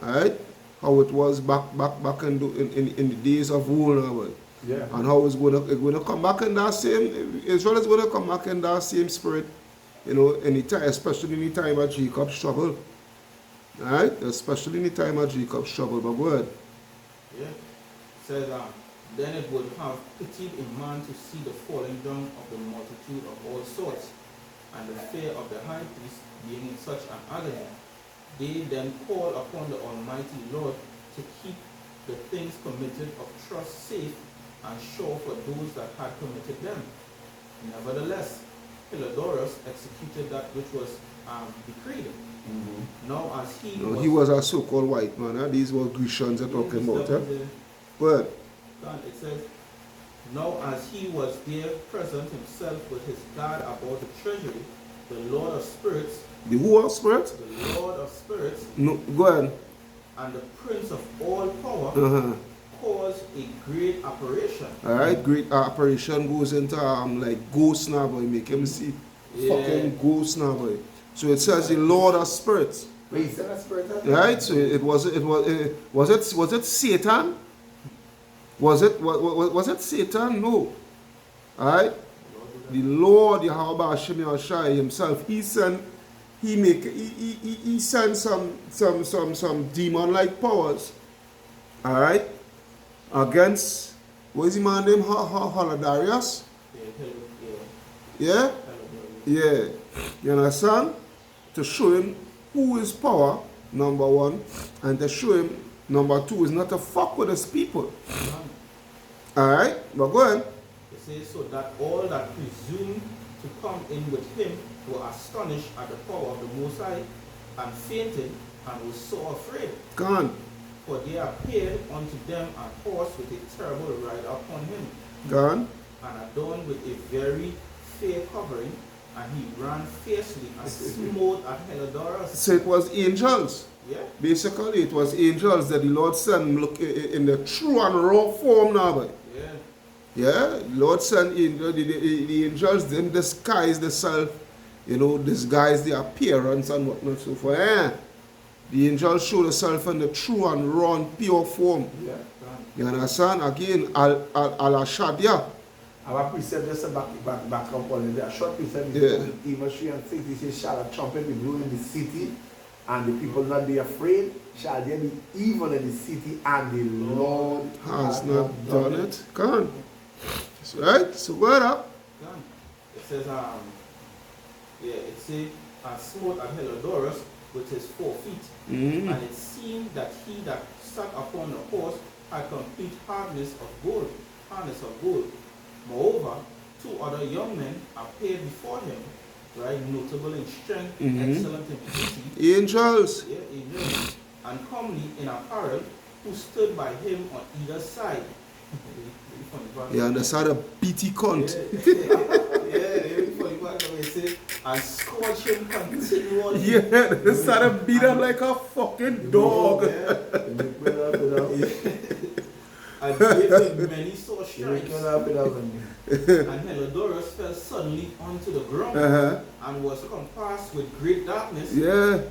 alright, how it was back in the days of old, Yeah. and how it's going to come back in that same. Israel is going to come back in that same spirit, you know, anytime, especially in the time of Jacob's trouble, alright, especially in the time of Jacob's trouble. But go ahead. Yeah. It says, then it would have pitied a man to see the falling down of the multitude of all sorts, and the fear of the high priest being in such an agony. They then call upon the Almighty Lord to keep the things committed of trust safe and sure for those that had committed them. Nevertheless, Heliodorus executed that which was decreed. Now as He was a so-called white man. Huh? These were Grecians are talking about. Huh? But it says, now as he was there present himself with his guard about the treasury, the Lord of spirits, the who of spirits? the Lord of spirits, No, go ahead. and the Prince of all power, caused a great apparition. Alright, great apparition goes into like ghost now, boy. Make him see fucking ghost now, boy. So it says the Lord of spirits. Wait, you said a spirit? Right? So was it Satan? Was it Satan? No. Alright? The Lord Yahweh Hashem Yahshai himself, he sent some demon-like powers. Alright? Against, what is the man named? Heliodorus? Yeah? Yeah. You understand? To show him who is power, number one, and to show him, number two, is not to fuck with his people. Alright? But go ahead. It says, so that all that presumed to come in with him were astonished at the power of the Most High, and fainted, and was so afraid. Gone. For there appeared unto them a horse with a terrible rider upon him, Gone. and adorned with a very fair covering, and he ran fiercely and smote at Heliodorus. So it was angels. Yeah. Basically, it was angels that the Lord sent look in the true and raw form now. Boy. Yeah. Yeah, Lord sent angels, the angels then disguise themselves, you know, disguise the appearance and whatnot. So for the angels show themselves in the true and raw and pure form. Yeah. You understand? Again, Al-Ashadiyah. Our precept just back up on the short precept Yeah. is even 3 and 6. He says, shall a trumpet be blown in the city, and the people not be afraid? Shall there be evil in the city, and the Lord Has not done it. Come on. Right? So what up? Done. It says, it says, and smote at Heliodorus with his 4 feet. Mm-hmm. And it seemed that he that sat upon the horse had complete harness of gold. Moreover, 2 other young men appeared before him, right, notable in strength, excellent in beauty, Angels. yeah, angels, and comely in apparel, who stood by him on either side. Yeah, and that's how the BT cunt. And scourge him continually. Yeah, they started beat him like a fucking dog. And gave him many sore stripes. And Heliodorus fell suddenly onto the ground, and was compassed with great darkness. Yeah.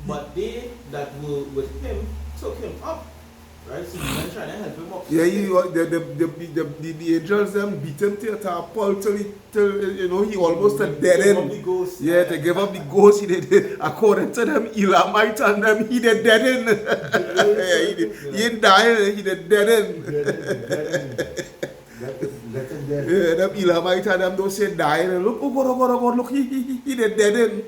But they that were with him took him up. Right? So you trying to help him up. Yeah, the angels them beat him till a pulp till you know he almost a dead end. Yeah, they gave up the ghost. He did according to them Elamite and them he did dead end. He didn't die. He did dead end. Yeah, them Elamite and them don't say die. Look, oh God, look, he did dead end.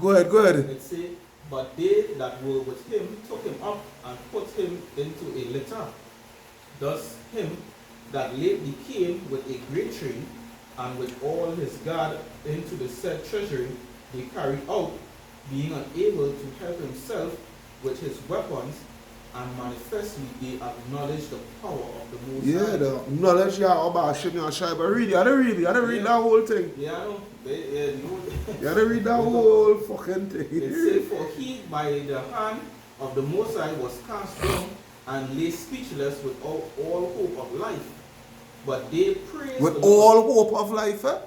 Go ahead. It say, but they that were with him took him up and put him into a litter. Thus him that lately came with a great train, and with all his guard into the said treasury, they carried out, being unable to help himself with his weapons, and manifestly they acknowledge the power of the Most Yeah, High. the knowledge you have about Shimmy and Shai, but read it, you gotta read that whole thing. Yeah, I know. You gotta read that whole fucking thing. It says, for he by the hand of the Most High was cast down and lay speechless with all hope of life. But they praised With the all Lord. hope of life, eh?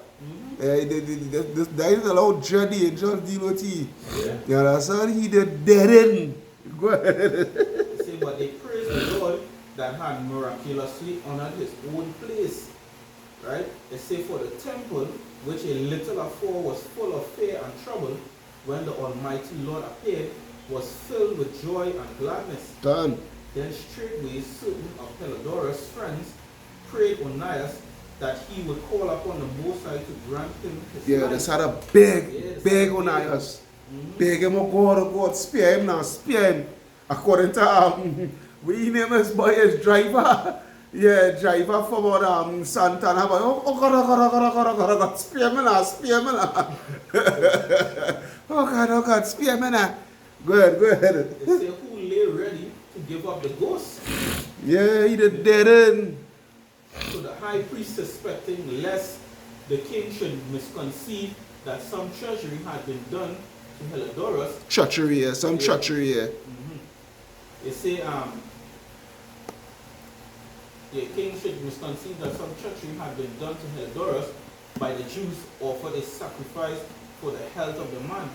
That is allowed journey and just deal with he. Yeah. You understand? He did dead in. Go ahead. It says, but they praised the Lord that had miraculously honored his own place. Right? It says, for the temple, which a little afore was full of fear and trouble, when the Almighty Lord appeared, was filled with joy and gladness. Done. Then straightway certain of Pelodorus' friends prayed Onias that he would call upon the Most High to grant him his Yeah, life. that's had a Yeah, big that's Onias. Mhm. Beg him, oh God, spare him now, spare him. According to we name his boy is driver. Yeah, driver from Santana. But oh God, spare me now, spare me now. Oh God, spare me now. Go ahead. It said, who lay ready to give up the ghost. Yeah, he did dead in. So the high priest, suspecting lest the king should misconceive that some treachery had been done to Helidorus, Treachery, yeah, some treachery, yeah. they say, the king should misconceive that some treachery had been done to Helidorus by the Jews, offered a sacrifice for the health of the man.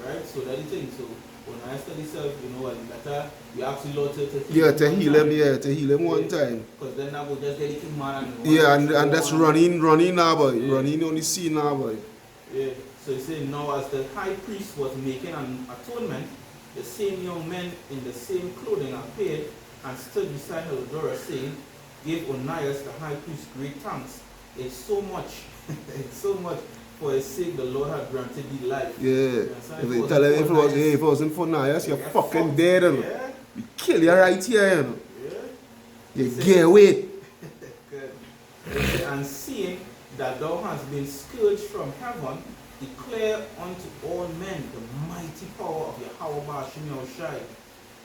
Right? So that's the thing. So when I study self, you know, and better we ask the Lord to heal Yeah, him. to one heal time. him, yeah, to heal him one time. Because then I would just get it man and Yeah, and that's running now, boy. Yeah. Running on the scene now, boy. Yeah. So he said, now as the high priest was making an atonement, the same young men in the same clothing appeared and stood beside Helidorus, saying, give Onias the high priest great thanks. It's so much, it's so much for his sake the Lord had granted thee life. Yeah. You understand? If you tell him if it wasn't for Nias, you're fucking dead, you know. Yeah. We kill you right here, you know. Yeah. You get away. Good. It said, and seeing that thou hast been scourged from heaven, declare unto all men the mighty power of Yahweh Ba'ashim Yahushai.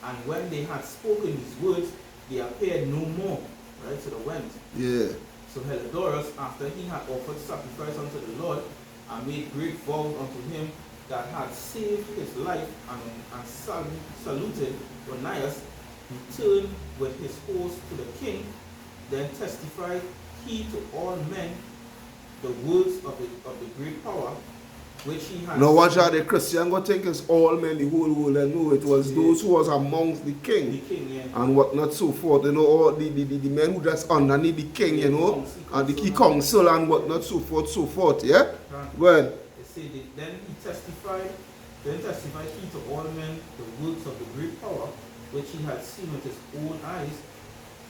And when they had spoken these words, they appeared no more. Right? So they went. Yeah. So Helidorus, after he had offered sacrifice unto the Lord, and made great vows unto him that had saved his life, and saluted Onias, returned with his host to the king. Then testified he to all men the words of the great power which he had. Now watch out, the Christian go think it's all men, the whole world, and no, it was those who was amongst the The king king, yeah. and whatnot so forth, you know, all the men who just underneath the king, you know, and the key council and whatnot so forth, yeah? Well, It said that then testified he to all men the works of the great power which he had seen with his own eyes.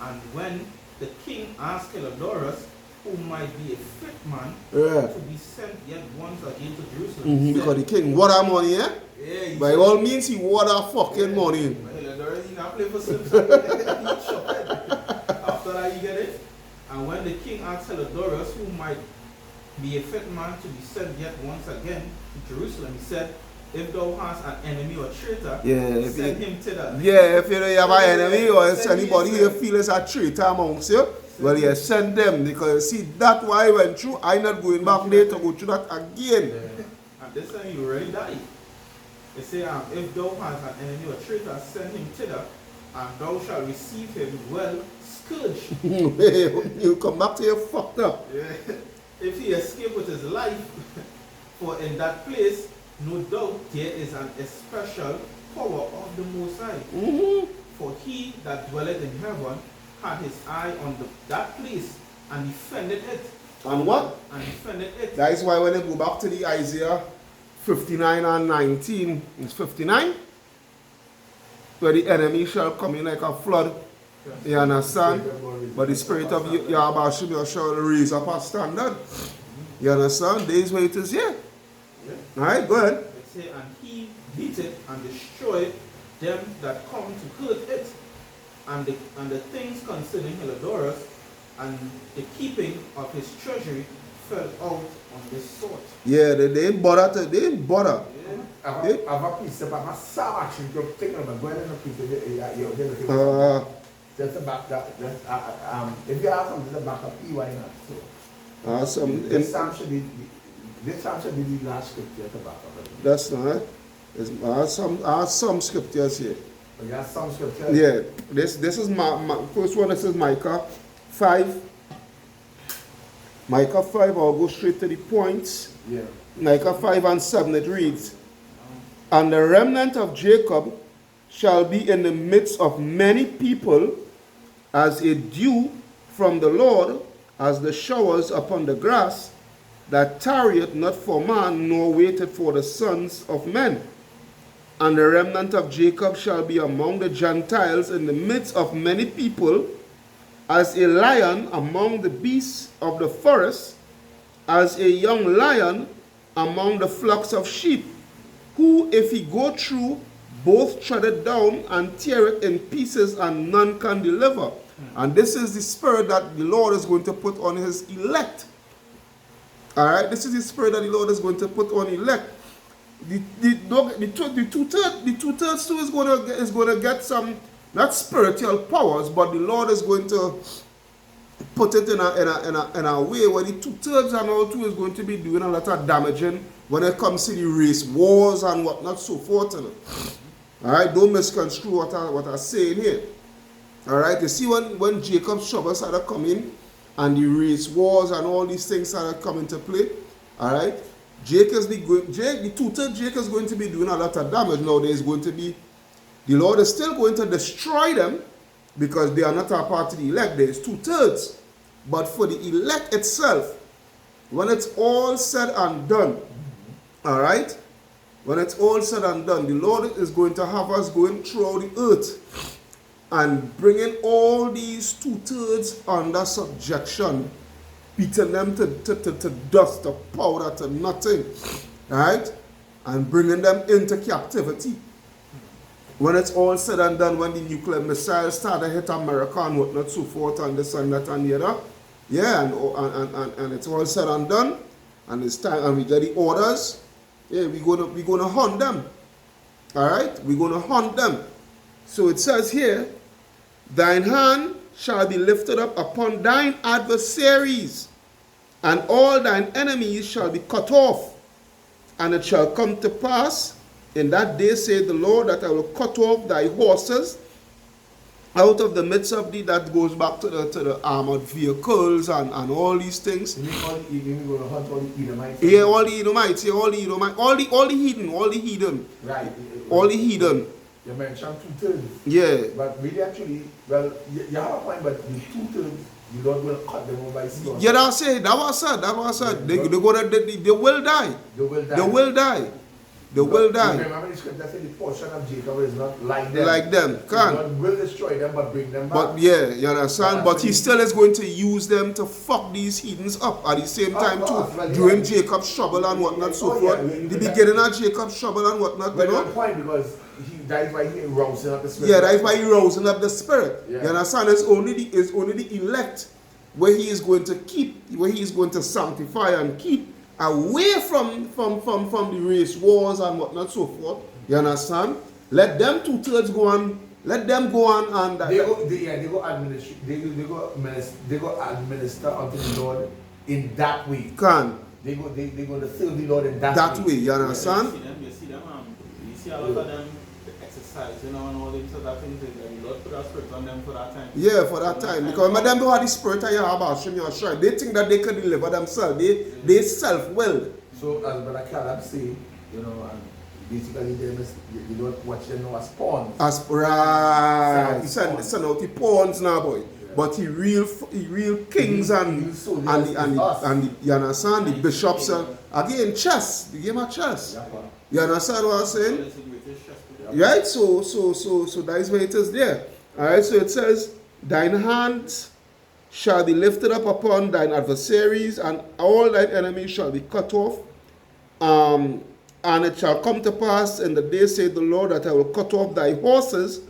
And when the king asked Helidorus, who might be a fit man yeah. to be sent yet once again to Jerusalem, Mm-hmm, he said, because the king water money, yeah? yeah, he By said, all means, he water fucking money. Helidorus, he not play for Simpson. After that, you get it? And when the king asked Helidorus, who might be a fit man to be sent yet once again to Jerusalem, he said, if thou hast an enemy or traitor, Yeah, send him thither. Yeah, if you know you have an enemy or if anybody you feel is a traitor amongst you, well, you send them, because you see, that's why I went through. I'm not going back there to go through that again. And this time you already died. They say, if thou hast an enemy or traitor, send him thither, and thou shalt receive him well scourged. You come back to you fucked up. Yeah. If he escape with his life, for in that place, no doubt there is an especial power of the Most High. Mm-hmm. For he that dwelleth in heaven had his eye on that place and defended it. And what? And defended it. That is why when you go back to the Isaiah 59 and 19, it's 59, where the enemy shall come in like a flood. You understand? But the spirit of Yahweh shall raise up a standard. You understand? This is where it is here. Yeah. Alright, go ahead. It say, and he beat it and destroyed them that come to hurt it, and the things concerning Helidorus and the keeping of his treasury fell out on this sort. Yeah, they ain't bother. They ain't bother. Yeah. I've a piece of my sound actually. You're thinking about going in a piece of it. Just about that. If you have something to back up, why not? So Awesome. this time should be the last scripture to back up. That's not. Some scriptures here. But you have some scriptures. Yeah. This is my first one. This is Micah 5. Micah 5. I'll go straight to the points. Yeah. Micah 5 and 7. It reads, "And the remnant of Jacob shall be in the midst of many people, as a dew from the Lord, as the showers upon the grass, that tarrieth not for man, nor waiteth for the sons of men. And the remnant of Jacob shall be among the Gentiles in the midst of many people, as a lion among the beasts of the forest, as a young lion among the flocks of sheep, who, if he go through, both tread it down and tear it in pieces, and none can deliver." And this is the spirit that the Lord is going to put on his elect. All right, this is the spirit that the Lord is going to put on elect. The two-thirds too is going to get some, not spiritual powers, but the Lord is going to put it in a way where the two-thirds and all too is going to be doing a lot of damaging when it comes to the race wars and whatnot, so forth. All right, don't misconstrue what I'm saying here. All right, you see when Jacob's trouble started coming and the race wars and all these things started coming to play, all right, the two-thirds Jake is going to be doing a lot of damage. Now there's going to be, the Lord is still going to destroy them because they are not a part of the elect. There's two-thirds. But for the elect itself, when it's all said and done, all right, when it's all said and done, the Lord is going to have us going throughout the earth and bringing all these two-thirds under subjection, beating them to dust, to powder, to nothing, right? And bringing them into captivity. When it's all said and done, when the nuclear missiles start to hit America and whatnot, so forth, and this and that and the other, yeah, and it's all said and done, and it's time, and we get the orders, yeah, we're gonna hunt them, all right? We're gonna hunt them. So it says here, "Thine hand shall be lifted up upon thine adversaries, and all thine enemies shall be cut off. And it shall come to pass in that day, saith the Lord, that I will cut off thy horses out of the midst of thee." That goes back to the armored vehicles and all these things. You mean going to hunt all the Edomites? Yeah, all the Edomites, yeah, all the heathen. Right. All the heathen. You mentioned two-thirds. Yeah. But really actually, well, you have a point, but the two-thirds, you don't will cut them over by sea. Yeah, that was said. They will die. They will die. They will die. Remember the scripture said the portion of Jacob is not like them. Like them. God will destroy them but bring them back. But yeah, you understand? But he still is going to use them to fuck these heathens up at the same time too. Well, during Jacob's trouble and whatnot, so forth. The beginning of Jacob's trouble and whatnot, But you know? point, because that is why he rousing up the spirit. Yeah, that is why he rousing up the spirit. Yeah. You understand? It's only the elect where he is going to keep, where he is going to sanctify and keep away from the race wars and whatnot, so forth. You understand? Let them two-thirds go on. Let them go on and they go administer unto the Lord in that way. They go to serve the Lord in that way. You understand? You see them, you see a lot of them exercise, you know, and all these other things. The Lord put a spirit on them for that time. Yeah, for that time. Because when them don't have the spirit of Yahweh, they think that they can deliver themselves. They self-willed. So as Brother Caleb say, you know, and basically they don't watch them now as pawns. Right. Send out the pawns now, boy. Yeah. But he real kings and you understand, the bishops again chess. The game of chess. Yeah. You understand what I'm saying? Right? So that is where it is there. Alright, so it says, "Thine hands shall be lifted up upon thine adversaries, and all thine enemies shall be cut off. And it shall come to pass in the day, saith the Lord, that I will cut off thy horses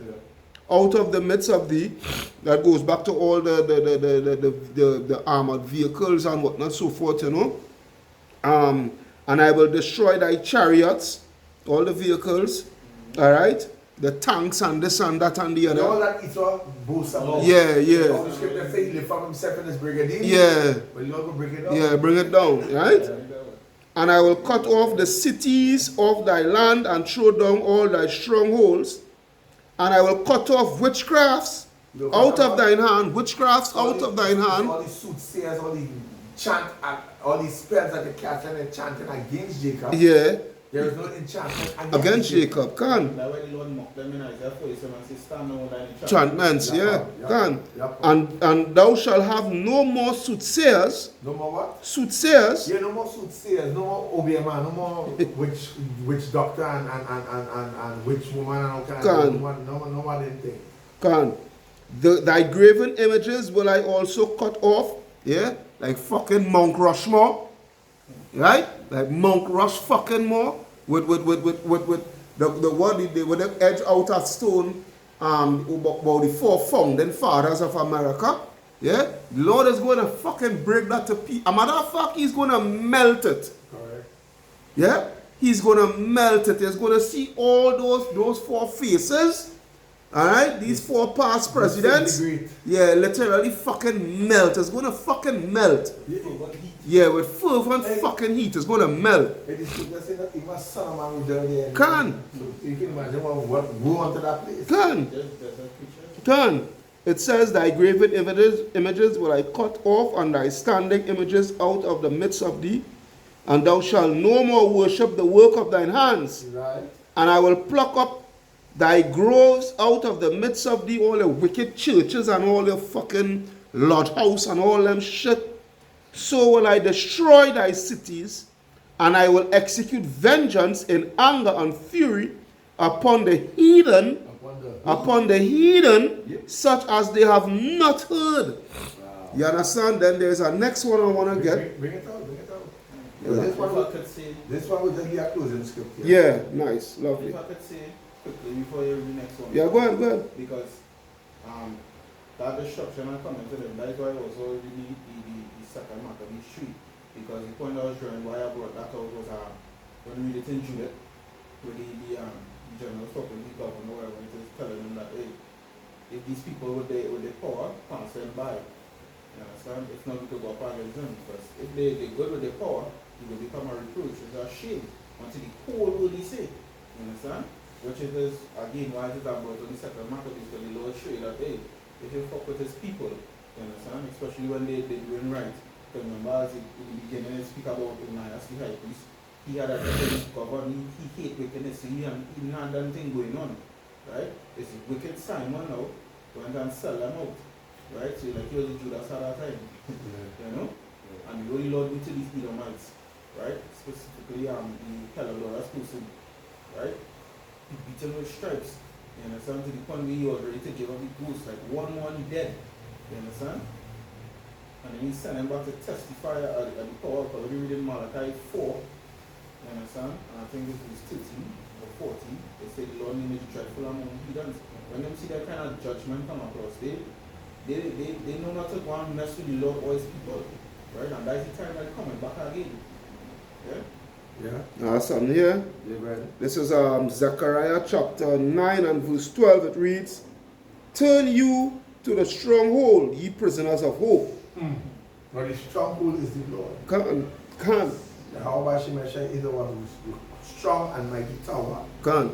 out of the midst of thee. That goes back to all the armored vehicles and whatnot, so forth, you know. And I will destroy thy chariots, all the vehicles, all right, the tanks and this and that and the other. All that is all boast about. Yeah, yeah. All the scripture say he lift up himself in his brigade. Yeah. But you not gonna bring it down. Yeah, bring it down, right? And I will cut off the cities of thy land and throw down all thy strongholds. And I will cut off witchcrafts out of thine hand. Witchcrafts out of thine hand. All these soothsayers, all these all these spells that they casting and chanting against Jacob. Yeah, There is no enchantment against Jacob. Can. That's why the Lord mocked them in Isaiah 47 and says, stand now thy Enchantments, yeah, can. Yep. And thou shalt have no more soothsayers. No more what? Soothsayers. Yeah, no more soothsayers, no more Obiama, no more witch doctor and witch woman and all kinds of woman, no more anything. Can. Thy graven images will I also cut off. Yeah, like fucking Mount Rushmore. Right? Like Mount Rush fucking more. With the edge out of stone about the four founding fathers of America. Yeah? The Lord is going to fucking break that to pieces. A matter of fact, he's going to melt it. Correct. Yeah? He's going to melt it. He's going to see all those four faces. Alright? These four past presidents. Yeah, literally fucking melt. It's going to fucking melt. Yeah, with fervent fucking heat. It's going to melt. It is to say that even son of man will down there. Can. So you can imagine what go on to that place. Can. It says, thy graven images will I cut off, and thy standing images out of the midst of thee, and thou shalt no more worship the work of thine hands. Right. And I will pluck up thy groves out of the midst of thee, all the wicked churches and all the fucking lodge house and all them shit. So will I destroy thy cities, and I will execute vengeance in anger and fury upon the heathen, such as they have not heard. Wow. You understand? Then there's a next one I want to get. Bring it out. Yeah. This one would just be a closing script. Yeah, nice, lovely. If I could say quickly before you read the next one. Yeah, go ahead. Because that destruction and coming to them, that is why it was already the second Maccabee Street. Because the point I was drawing, why I brought that out was when we read it in Judith, where the general was talking to the governor, where it was telling them that, hey, if these people with their power can't stand by, you understand? If not, we could go up against them. Because if they good with their power, it will become a reproach, it's a shame until the whole world is safe. You understand? Which it is, again, why is it that brought on the second Maccabee? Because the Lord showed that, hey, if you fuck with his people, you understand? Especially when they're doing right. Because remember, as in the beginning, they speak about Onias, the high priest. He had a different cover, he hate wickedness, so he had that thing going on. Right? It's a wicked Simon now, went and sell them out. Right? So like he was a Judas at that time. You know? And the only Lord went to these Edomites. Right? Specifically the Pelagorus person. Right? He beat him with stripes. You understand? To the point where he was ready to give up the ghost, like one dead. You understand? And then he sent him back to testify at the power, because we read in Malachi 4. You understand? And I think it was 13 or 14. They say the Lord named the dreadful among heathens. When they see that kind of judgment come across, they know not to go and mess with the Lord or his people. Right? And that's the time they're coming back again. Yeah? Yeah. Awesome, yeah. Yeah, brother. This is Zechariah chapter 9 and verse 12. It reads, turn you to the stronghold, ye prisoners of hope. But the stronghold is the Lord. Can. The Hawaba Shemesha is the one who's strong and mighty tower. Can.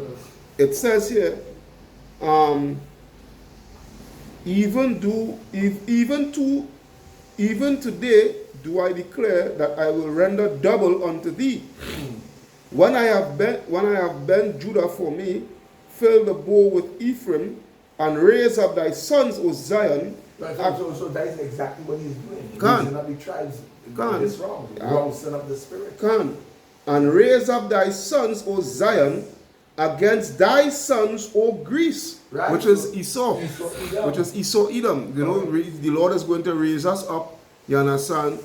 It says here, even today do I declare that I will render double unto thee. When I have bent Judah for me, fill the bow with Ephraim, and raise up thy sons, O Zion. So that is exactly what he's doing. He's Can. not the tribes. Can. It's wrong. Rousing up the spirit. Can. And raise up thy sons, O Zion, against thy sons, O Greece, right. which is Esau. Edom. Which is Esau Edom. You know, the Lord is going to raise us up. You understand?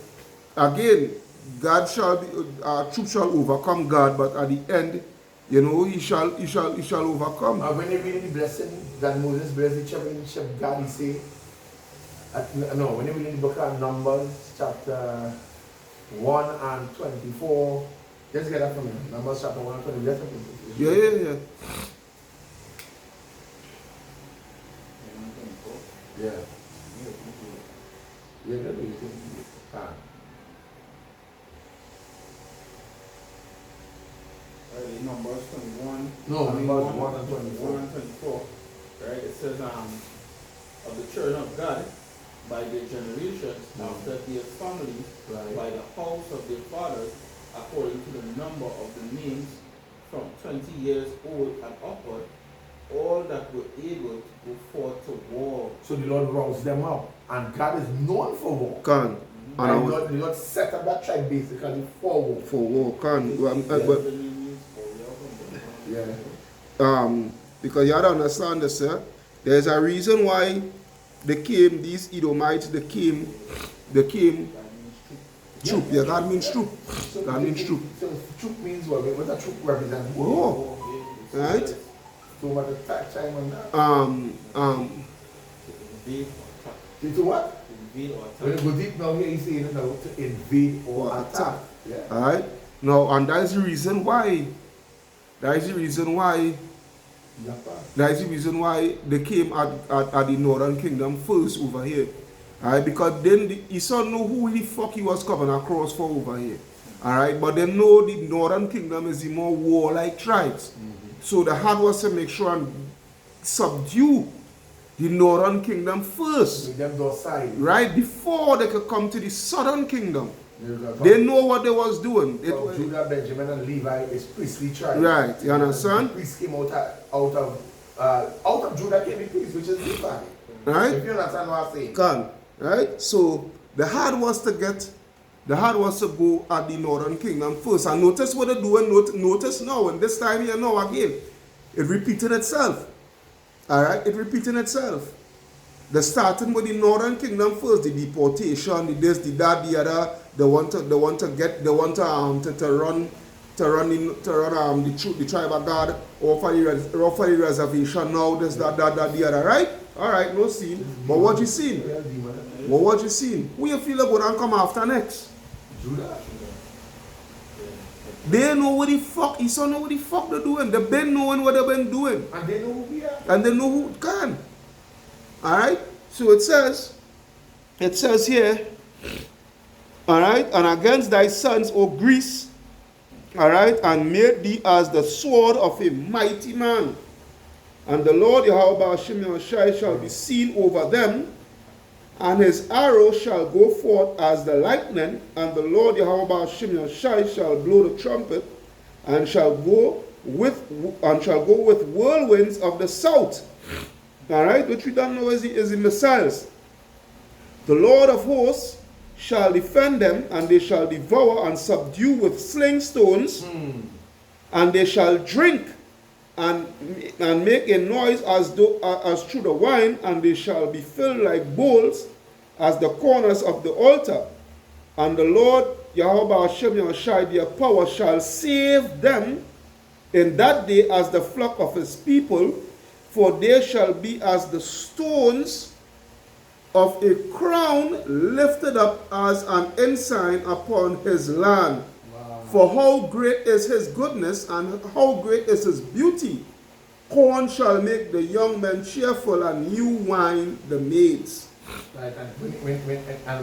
Again, God shall be, our troops shall overcome God, but at the end, you know, he shall overcome. And when you read the blessing that Moses blessed the children, God, he say, no, when you read in the book of Numbers, chapter 1 and 24, just get that from me. Numbers chapter 1 and 24. Yeah. Yeah. Yeah, that's what you think. Numbers 21. No, Numbers 1 and 24. 1 and 24. Right? It says, of the children of God, by their generations, after their families, by the house of their fathers, according to the number of the names, from 20 years old and upward, all that were able to go forth to war. So the Lord roused them up. And God is known for war. Can. And the Lord set up that tribe basically for war. For war, can. Because you have to understand this, sir. There's a reason why these Edomites, they came troop. Yeah, that means troop. That means troop. So troop means what? What does troop represent? War. Right? So what the time on that? To what? Invade or When you attack. go deep now here, he's saying it now to invade or attack. Yeah. Alright? Now, and that is the reason why. That is the reason why they came at the Northern Kingdom first over here. Alright? Because then Esau know who the fuck he was coming across for over here. Alright? But they know the Northern Kingdom is the more warlike tribes. So the hard was to make sure and subdue the Northern Kingdom first. Make them docile. Right? Before they could come to the Southern Kingdom. They know what they was doing. Judah, Benjamin, and Levi is priestly tribes. Right, you understand? The priests came out of Judah came the priest, which is Levi. Right? If you understand what I'm saying. Can. Right? So the hard was to go at the Northern Kingdom first. And notice what they're doing. Notice now, and this time here now again, it repeated itself. Alright? It repeating itself. They're starting with the Northern Kingdom first, the deportation, the this, the that, the other. They want to run the tribe of God offer the reservation now, this, that, the other, right? Alright, no scene. But what you seen? But what you seen? Who you feel going to come after next? Judah. They know what the fuck, Esau know what the fuck they're doing. They've been knowing what they've been doing. And they know who we are. And they know who can. Alright? So it says here, alright, and against thy sons, O Greece, alright, and made thee as the sword of a mighty man. And the Lord Yahweh Shimei shall be seen over them, and his arrow shall go forth as the lightning, and the Lord Yahweh Shimei shall blow the trumpet, and shall go with whirlwinds of the south. Alright, which we don't know is the missiles. The Lord of hosts shall defend them, and they shall devour and subdue with sling stones, and they shall drink and make a noise as through the wine, and they shall be filled like bowls as the corners of the altar. And the Lord Yahweh Shemyashai, their power, shall save them in that day as the flock of his people, for they shall be as the stones of a crown lifted up as an ensign upon his land. Wow. For how great is his goodness, and how great is his beauty. Corn shall make the young men cheerful, and new wine the maids. Right, and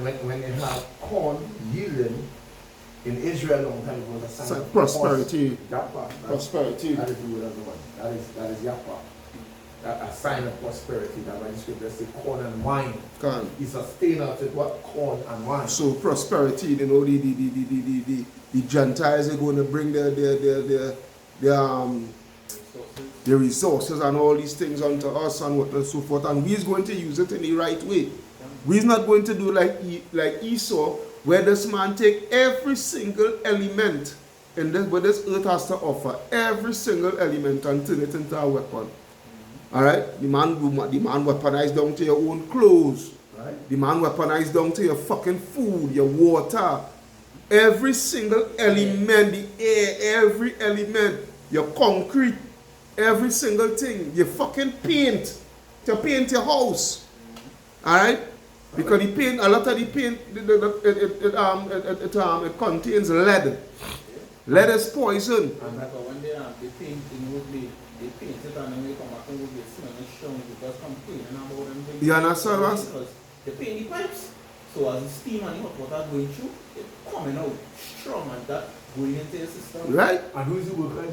when they have corn yielding in Israel, long time it was a sign of prosperity. Prosperity. That is the word of the one. That is Yapa. A sign of prosperity. That when scripture say corn and wine. Corn. He sustained us with what? Corn and wine. So prosperity, you know, the Gentiles are going to bring their resources and all these things unto us and what and so forth, and we're going to use it in the right way. We're not going to do like Esau, where this man take every single element in this, what this earth has to offer, every single element, and turn it into a weapon. Alright? The man weaponized down to your own clothes. Right. The man weaponized down to your fucking food, your water. Every single element, the air, every element. your concrete, every single thing, you fucking paint to paint your house. Alright? Because the paint, a lot of the paint, it contains lead. Lead is poison. And like when they paint in wood, they paint it and then they come back and wood, they smell and strong because complaining about them. You understand what? Because they paint the pipes. So as the steam and the hot water going through, it's coming out strong and that going into your system. Right? And who is the worker?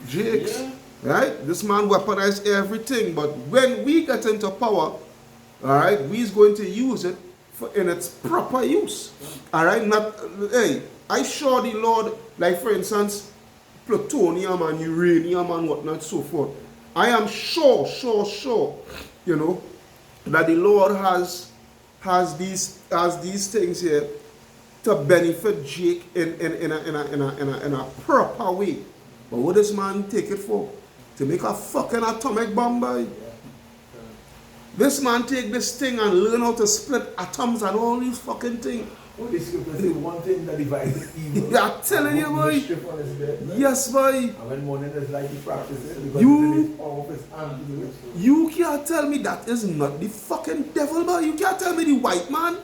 Jakes. Yeah. Right? This man weaponized everything. But when we get into power, alright, we's going to use it in its proper use. Alright? Not, hey, I sure the Lord, like for instance, plutonium and uranium and whatnot, so forth. I am sure, you know, that the Lord has these things here to benefit Jake in a proper way. But what does man take it for? To make a fucking atomic bomb, boy? This man take this thing and learn how to split atoms and all these fucking things. Oh, the scripture says one thing that divides evil. Yeah, I'm telling you, boy. Mischief on his bed, right? Yes, boy. And when morning is like he practices it because You- it's in his power of his hand to do it. You can't tell me that is not the fucking devil, boy. You can't tell me the white man.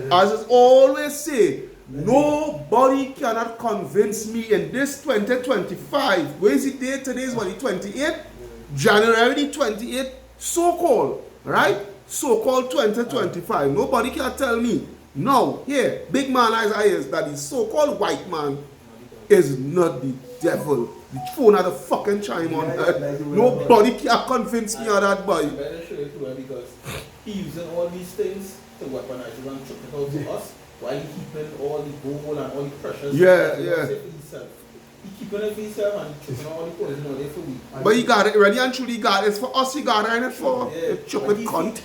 As I always say, nobody cannot convince me in this 2025. Where is the date? Today is what, the 28th? January the 28th, so-called, right? So-called 2025. Nobody can tell me. No, here, big man Isaiah is that the so-called white man is not the devil. The phone had a fucking chime on that. Nobody can convince me of that, boy. I better show it to her because he's using all these things to weaponize it and chuck it out to us while he keeping all the gold and all the precious. Yeah, He yeah. wants it for himself. He keeping it for himself and chucking all the poison out there for we. But he got it ready and truly got it. It's for us, he got it, ain't it for? Yeah. You stupid cunt.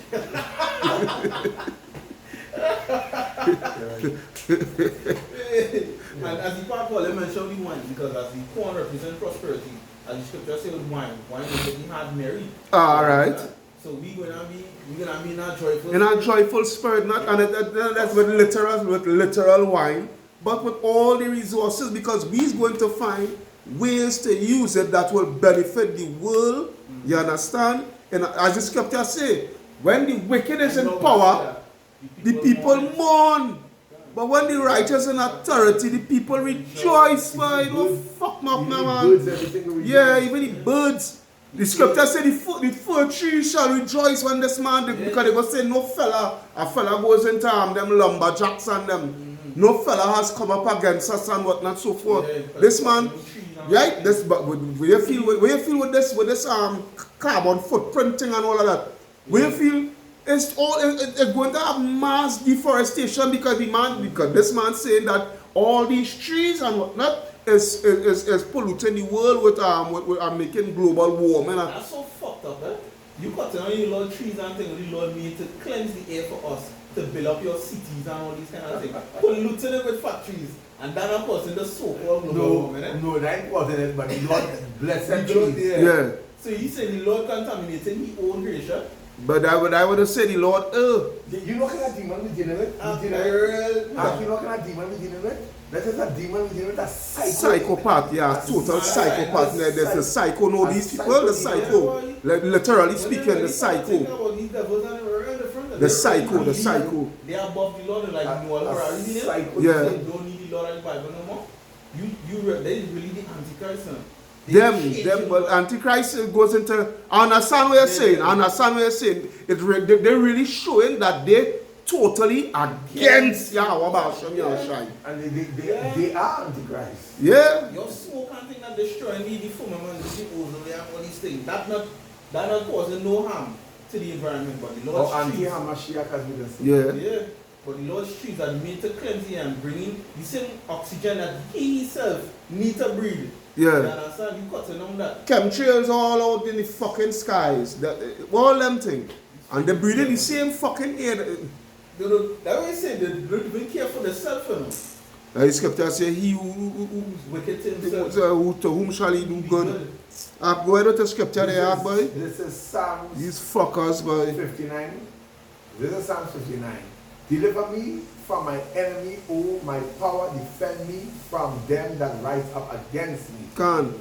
And as the part Paul mentioned the wine, because as the corn represents prosperity, as the scripture says wine is what he had married. Alright. So we're gonna be in a joyful In a joyful spirit, not and that's with literal wine, but with all the resources, because we's going to find ways to use it that will benefit the world. You understand? And as the scripture say, when the wicked is in power, the people mourn. But when the righteous in authority, the people rejoice. Why? Don't fuck me up now, man. Yeah, even the birds. The scripture said the fir tree shall rejoice when this man, because they go say no fella, a fella goes into them lumberjacks and them. No fella has come up against us and whatnot, so forth. This man, right? This, but where you feel with this carbon footprint thing and all of that? Where you feel it's going to have mass deforestation because this man saying that all these trees and whatnot is polluting the world with making global warming. That's so fucked up, eh? You cut down your Lord trees and things, the Lord made to cleanse the air for us, to build up your cities and all these kind of things. Polluting it with factories, and that of course in the so-called global warming, eh? No, that ain't wasn't it, but the Lord bless them The Lord, trees. Yeah. So you say the Lord contaminating his own creation? But I would have said the Lord, You know what kind of demon we dealing with? You know what kind of demon we dealing with? That is a demon we dealing with, a psychopath, yeah, total psychopath. There's the psycho, know these people, the psycho. Like, literally speaking, the psycho. The psycho. They are above the Lord, like Noah or psycho. Yeah. They don't need the Lord and the Bible no more. They really the Antichrist. Them, but Antichrist goes into, I understand what you're saying, I understand what you're saying. They're really showing that they totally against Yahweh Bashem Yahushai. And they are Antichrist. Yeah. Your smoke and thing that destroying the firmament, the ozone, and all these things, that not causing no harm to the environment, but the Lord's trees. Anti-Hamashiach as we can see. Yeah. Yeah. But the Lord's trees are made to cleanse you and bring in the same oxygen that He Himself needs to breathe. Yeah. You understand? You cutting on that. Chemtrails all out in the fucking skies. All them things. And they're breathing the same fucking air. That way say they don't even care for themselves, you know. The scripture says, he who Wicked to himself. to whom shall he do good? Go ahead with the scripture there, boy. This is Psalms These fuckers, boy. 59. This is Psalms 59. Deliver me from my enemy, O my power, defend me from them that rise up against me. Can.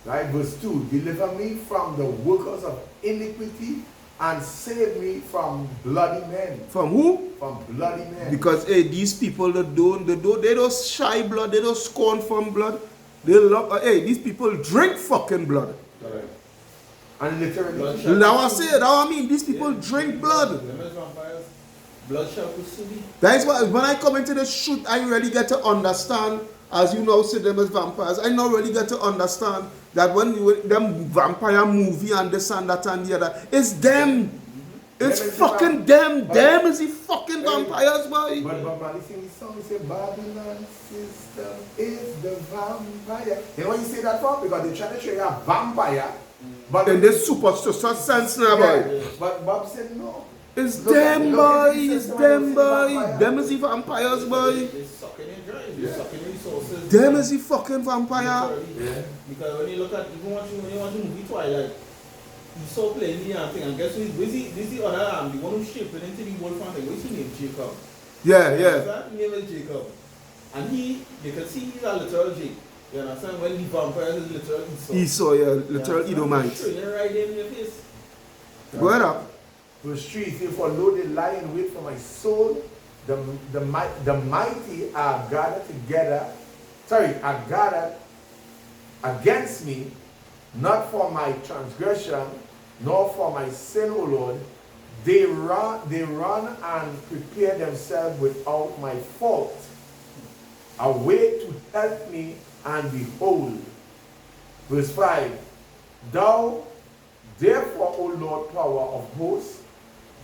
Right, verse 2. Deliver me from the workers of iniquity and save me from bloody men. From who? From bloody men. Because hey, these people that they don't shy blood, they don't scorn from blood. They love hey, these people drink fucking blood. Correct. And literally, Now I say, now I mean, these people drink blood. Blood shall pursue thee. That is why when I come into the shoot, I really get to understand, as you know, see them as vampires. I now really get to understand that when them vampire movie and this and that and the other, it's them. It's fucking them. Them is the fucking vampires, boy. But Bobby sing the song, he say, Babylon system is the vampire. You know what you say that for? Because they try to show you a vampire. But in this superstitious sense now, boy. But Bob said no. It's them, boy. It's them, boy. Them is the vampires, boy. They're sucking in dry. They're sucking in resources. Them is the fucking vampire. Yeah. Because when you look at, even when you watch the movie Twilight, you saw plainly and thing, and guess who is busy? This is the other arm, the one who's shaping into the wolf and thing. What's his name? Jacob. Yeah. His name is Jacob. And you can see he's a literal Jake. You understand? When the vampire is literal Esau. Esau, yeah, literal Edomite. You're right in your face. Go ahead up. Verse 3, say, for lo, they lie in wait for my soul. The mighty are gathered together. Are gathered against me, not for my transgression, nor for my sin, O Lord. They run and prepare themselves without my fault. Await to help me, and behold. Verse 5, thou, therefore, O Lord, power of hosts,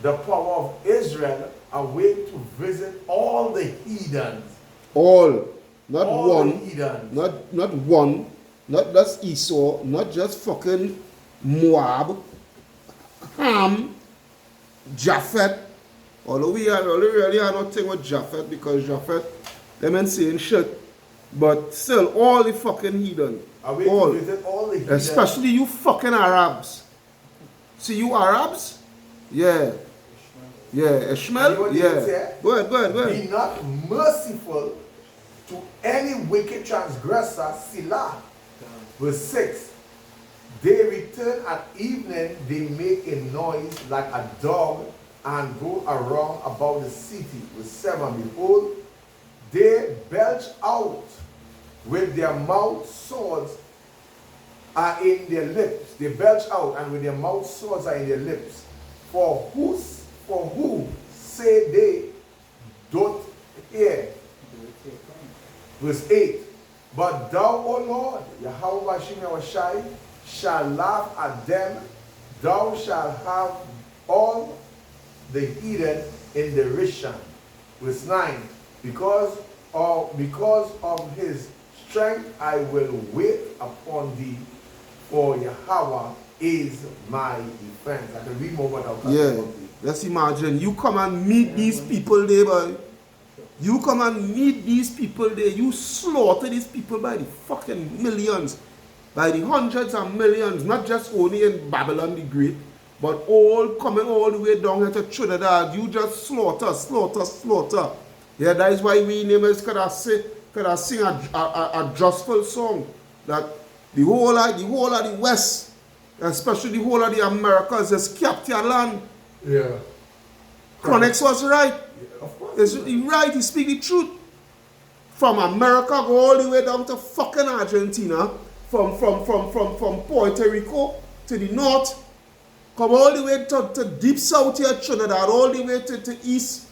the power of Israel, await to visit all the heathens. All. Not all one. The heathens. Not one. Not just Esau. Not just fucking Moab. Ham. Japhet. Although we really are not saying with Japhet because Japhet, them ain't saying shit. But still, all the fucking heathen. Await to visit all the heathens. Especially you fucking Arabs. See you Arabs? Yeah. Yeah, Ishmael? Yeah. Go ahead. Be not merciful to any wicked transgressor, Silah. Verse 6. They return at evening, they make a noise like a dog and go around about the city. Verse 7. Behold, they belch out with their mouth, swords are in their lips. They belch out and with their mouth, swords are in their lips. For who say they don't hear? Verse 8. But thou, O Lord, Yahweh Shai, shall laugh at them. Thou shalt have all the heathen in derision. Verse 9. Because of his strength I will wait upon thee, for Yahweh is my defense. I can read more about that. Yeah. Let's imagine you come and meet these people there, boy. You come and meet these people there. You slaughter these people by the fucking millions, by the hundreds of millions, not just only in Babylon the Great, but all coming all the way down here to Trinidad. You just slaughter. Yeah, that is why we neighbors could sing a joyful song that the whole of the West, especially the whole of the Americas, is captured land. Yeah. Chronix was right. Yeah, of course. He's right, he speak the truth. From America go all the way down to fucking Argentina, from Puerto Rico to the north, come all the way to deep south here, Trinidad, all the way to the east,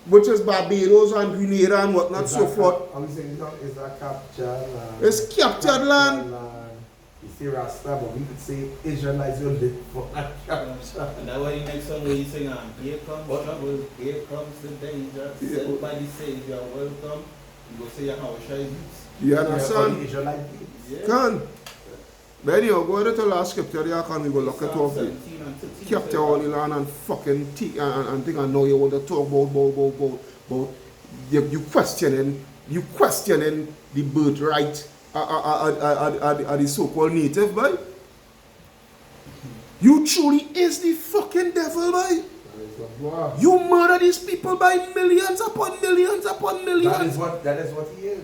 which is Barbados and Grenada and whatnot, so forth. I was saying is that captured land? It's captured land. You see Rasta, but we could say Israelites will live for that capture. And that's why the next song where you sing, here comes trouble, here comes the danger, said by the Savior, welcome. You go say Yahweh Shai. You understand? Israelite. Yeah. Can. But anyway, go to the last scripture there, can we go look at off there. Capture all the land and fucking think and know you want to talk about you questioning the birthright of the so-called native, boy. You truly is the fucking devil, boy. Wow. You murder these people by millions upon millions upon millions. That is what he is.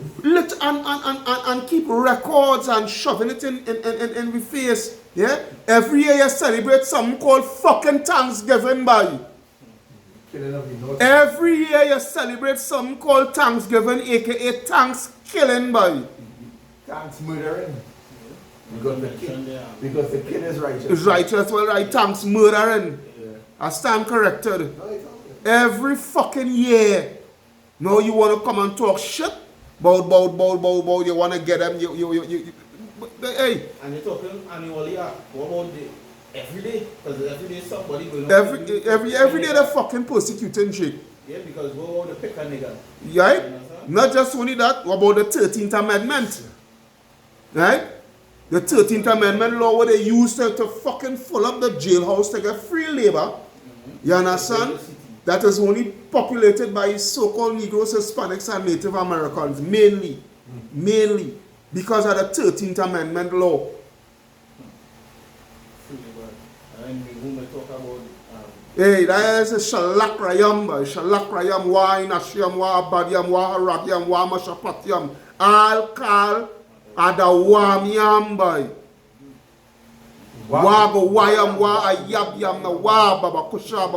And keep records and shoving it in the face. Yeah? Every year you celebrate something called fucking Thanksgiving, boy. Killing of the North. Every year you celebrate something called Thanksgiving, aka thanks killing, boy. Thanks murdering. Because the kid is righteous. It's righteous, well, right? Thanks murdering. Yeah. I stand corrected. No, it's okay. Every fucking year. Now you want to come and talk shit? Bow. You want to get them? Hey. And you're talking annually, what about the every day? Because every day somebody will Every day they're fucking persecuting shit. Yeah, because we want to pick a nigga. Right? Not just only that, what about the 13th Amendment? Right? The 13th Amendment law where they used to fucking fill up the jailhouse to get free labor. You understand? That is only populated by so-called Negroes, Hispanics, and Native Americans, mainly. Mainly. Because of the 13th Amendment law. And when we talk about Hey, that is a Shalak Rayam, boy. Shalak Rayam, wa Inashiam, wa Abadiam, wa Haragiam, wa Mashapatiam, Al-Kal, Adawamiam, boy. Wa go wayam, wa Ayabyam, na wa Babakusha.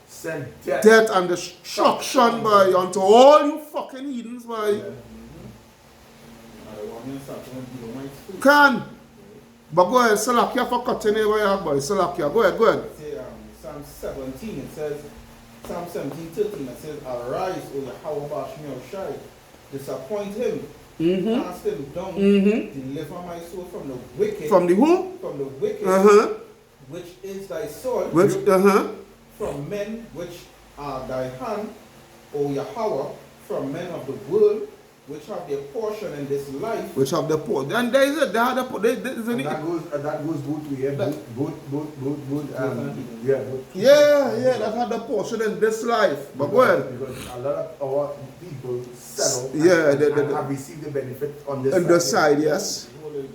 Send death. Death and destruction, boy, unto all you fucking heathens, boy. Can. But go ahead, Salakia for cutting it away, boy. Salakia, go ahead. say, Psalm 17, it says, Psalm 17:13, it says, Arise, O Yahweh Bashmi Shai, disappoint him, cast him down, deliver my soul from the wicked. From the who? From the wicked, which is thy sword, from men which are thy hand, O Yahweh, from men of the world, which have their portion in this life. Which have the poor. And there is a, that goes both ways. Yeah, that had the portion in this life. But go ahead. Because a lot of our people settle and have received the benefit on this on side. this side, yes. It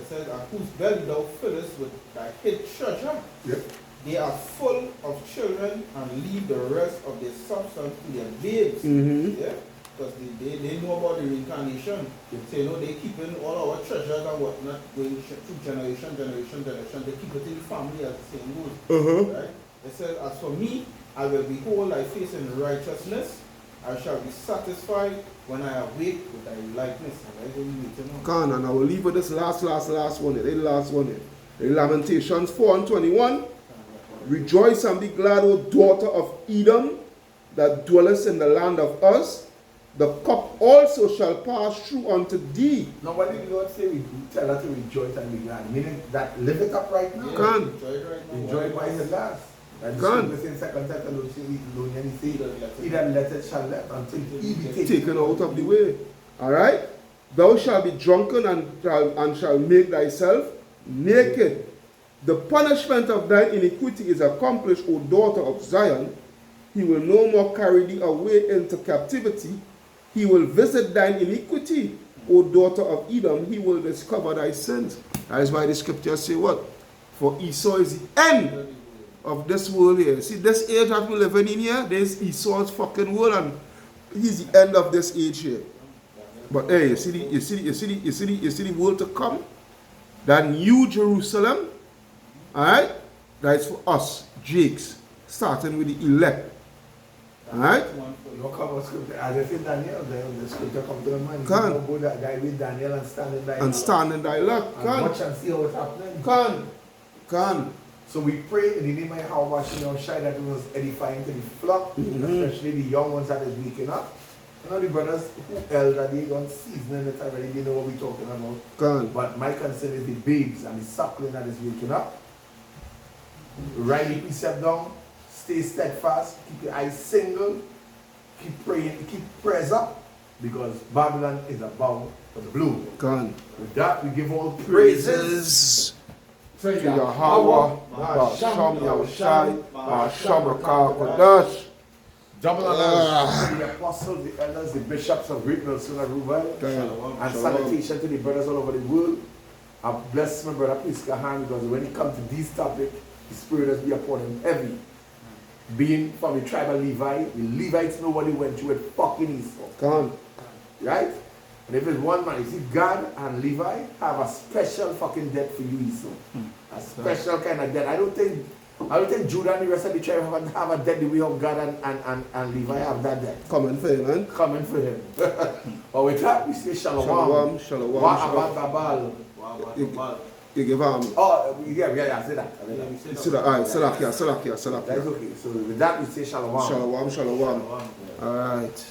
says, whose belly thou fillest with thy hid treasure. Yep. They are full of children and leave the rest of their substance to their babes. Yeah? Because they know about the reincarnation. So, they keep in all our treasures and whatnot going through generation. They keep it in the family as the same goes. Right? It says, as for me, I will behold thy face in righteousness. I shall be satisfied when I awake with thy likeness. Can, and I will leave with this last one. The last one. Lamentations 4:21. Rejoice and be glad, O daughter of Edom, that dwellest in the land of Uz. The cup also shall pass through unto thee. Nobody did not say we tell her to rejoice and be glad. Meaning that live it up right now. Can. Enjoy it while it lasts. And Can. the in 2 Thessalonians, he that let it shall let until he be taken out of the way. Alright? Thou shalt be drunken and shall make thyself naked. The punishment of thine iniquity is accomplished, O daughter of Zion. He will no more carry thee away into captivity. He will visit thine iniquity, O daughter of Edom. He will discover thy sins. That is why the scriptures say what? For Esau is the end of this world here. See, this age that we're living in here, there's Esau's fucking world, and he's the end of this age here. But hey, you see the world to come? That new Jerusalem, alright? That is for us, Jakes, starting with the elect. Alright? No cover scripture. As I said Daniel, the scripture come to the mind. Can. You go that guy with Daniel and stand in thy luck. And watch and see what's happening. Can. So we pray in the name of Yahweh Shai that it was edifying to the flock, especially the young ones that is waking up. You know the brothers who elder, they don't season it already, they know what we're talking about. Can. But my concern is the babes and the suckling that is waking up. Write the precept down, stay steadfast, keep your eyes single, keep praying, keep prayers up, because Babylon is about to blow. Can. With that, we give all praises to Yahweh, Basham Yahushai, Basham Rakah. Double honors to the apostles, the elders, the bishops of Great Nelson and Ruben, and salutation to the brothers all over the world. I bless my brother Priska hand, because when it comes to these topics, the spirit has been upon him heavy. Being from the tribe of Levi, the Levites nobody went through it fucking Esau. Come. Right? And if it's one man, you see, God and Levi have a special fucking debt for you, Esau. A special kind of debt. I don't think Judah and the rest of the tribe have a debt the way of God and Levi have that debt. Coming for him, man. Coming for him. But with that, we say Shalom. Shalom. Wa abad babal. You give him. Oh, yeah, I say that. Alright, Salakia. That's okay. So with that, we say Shalom. Shalom. Alright.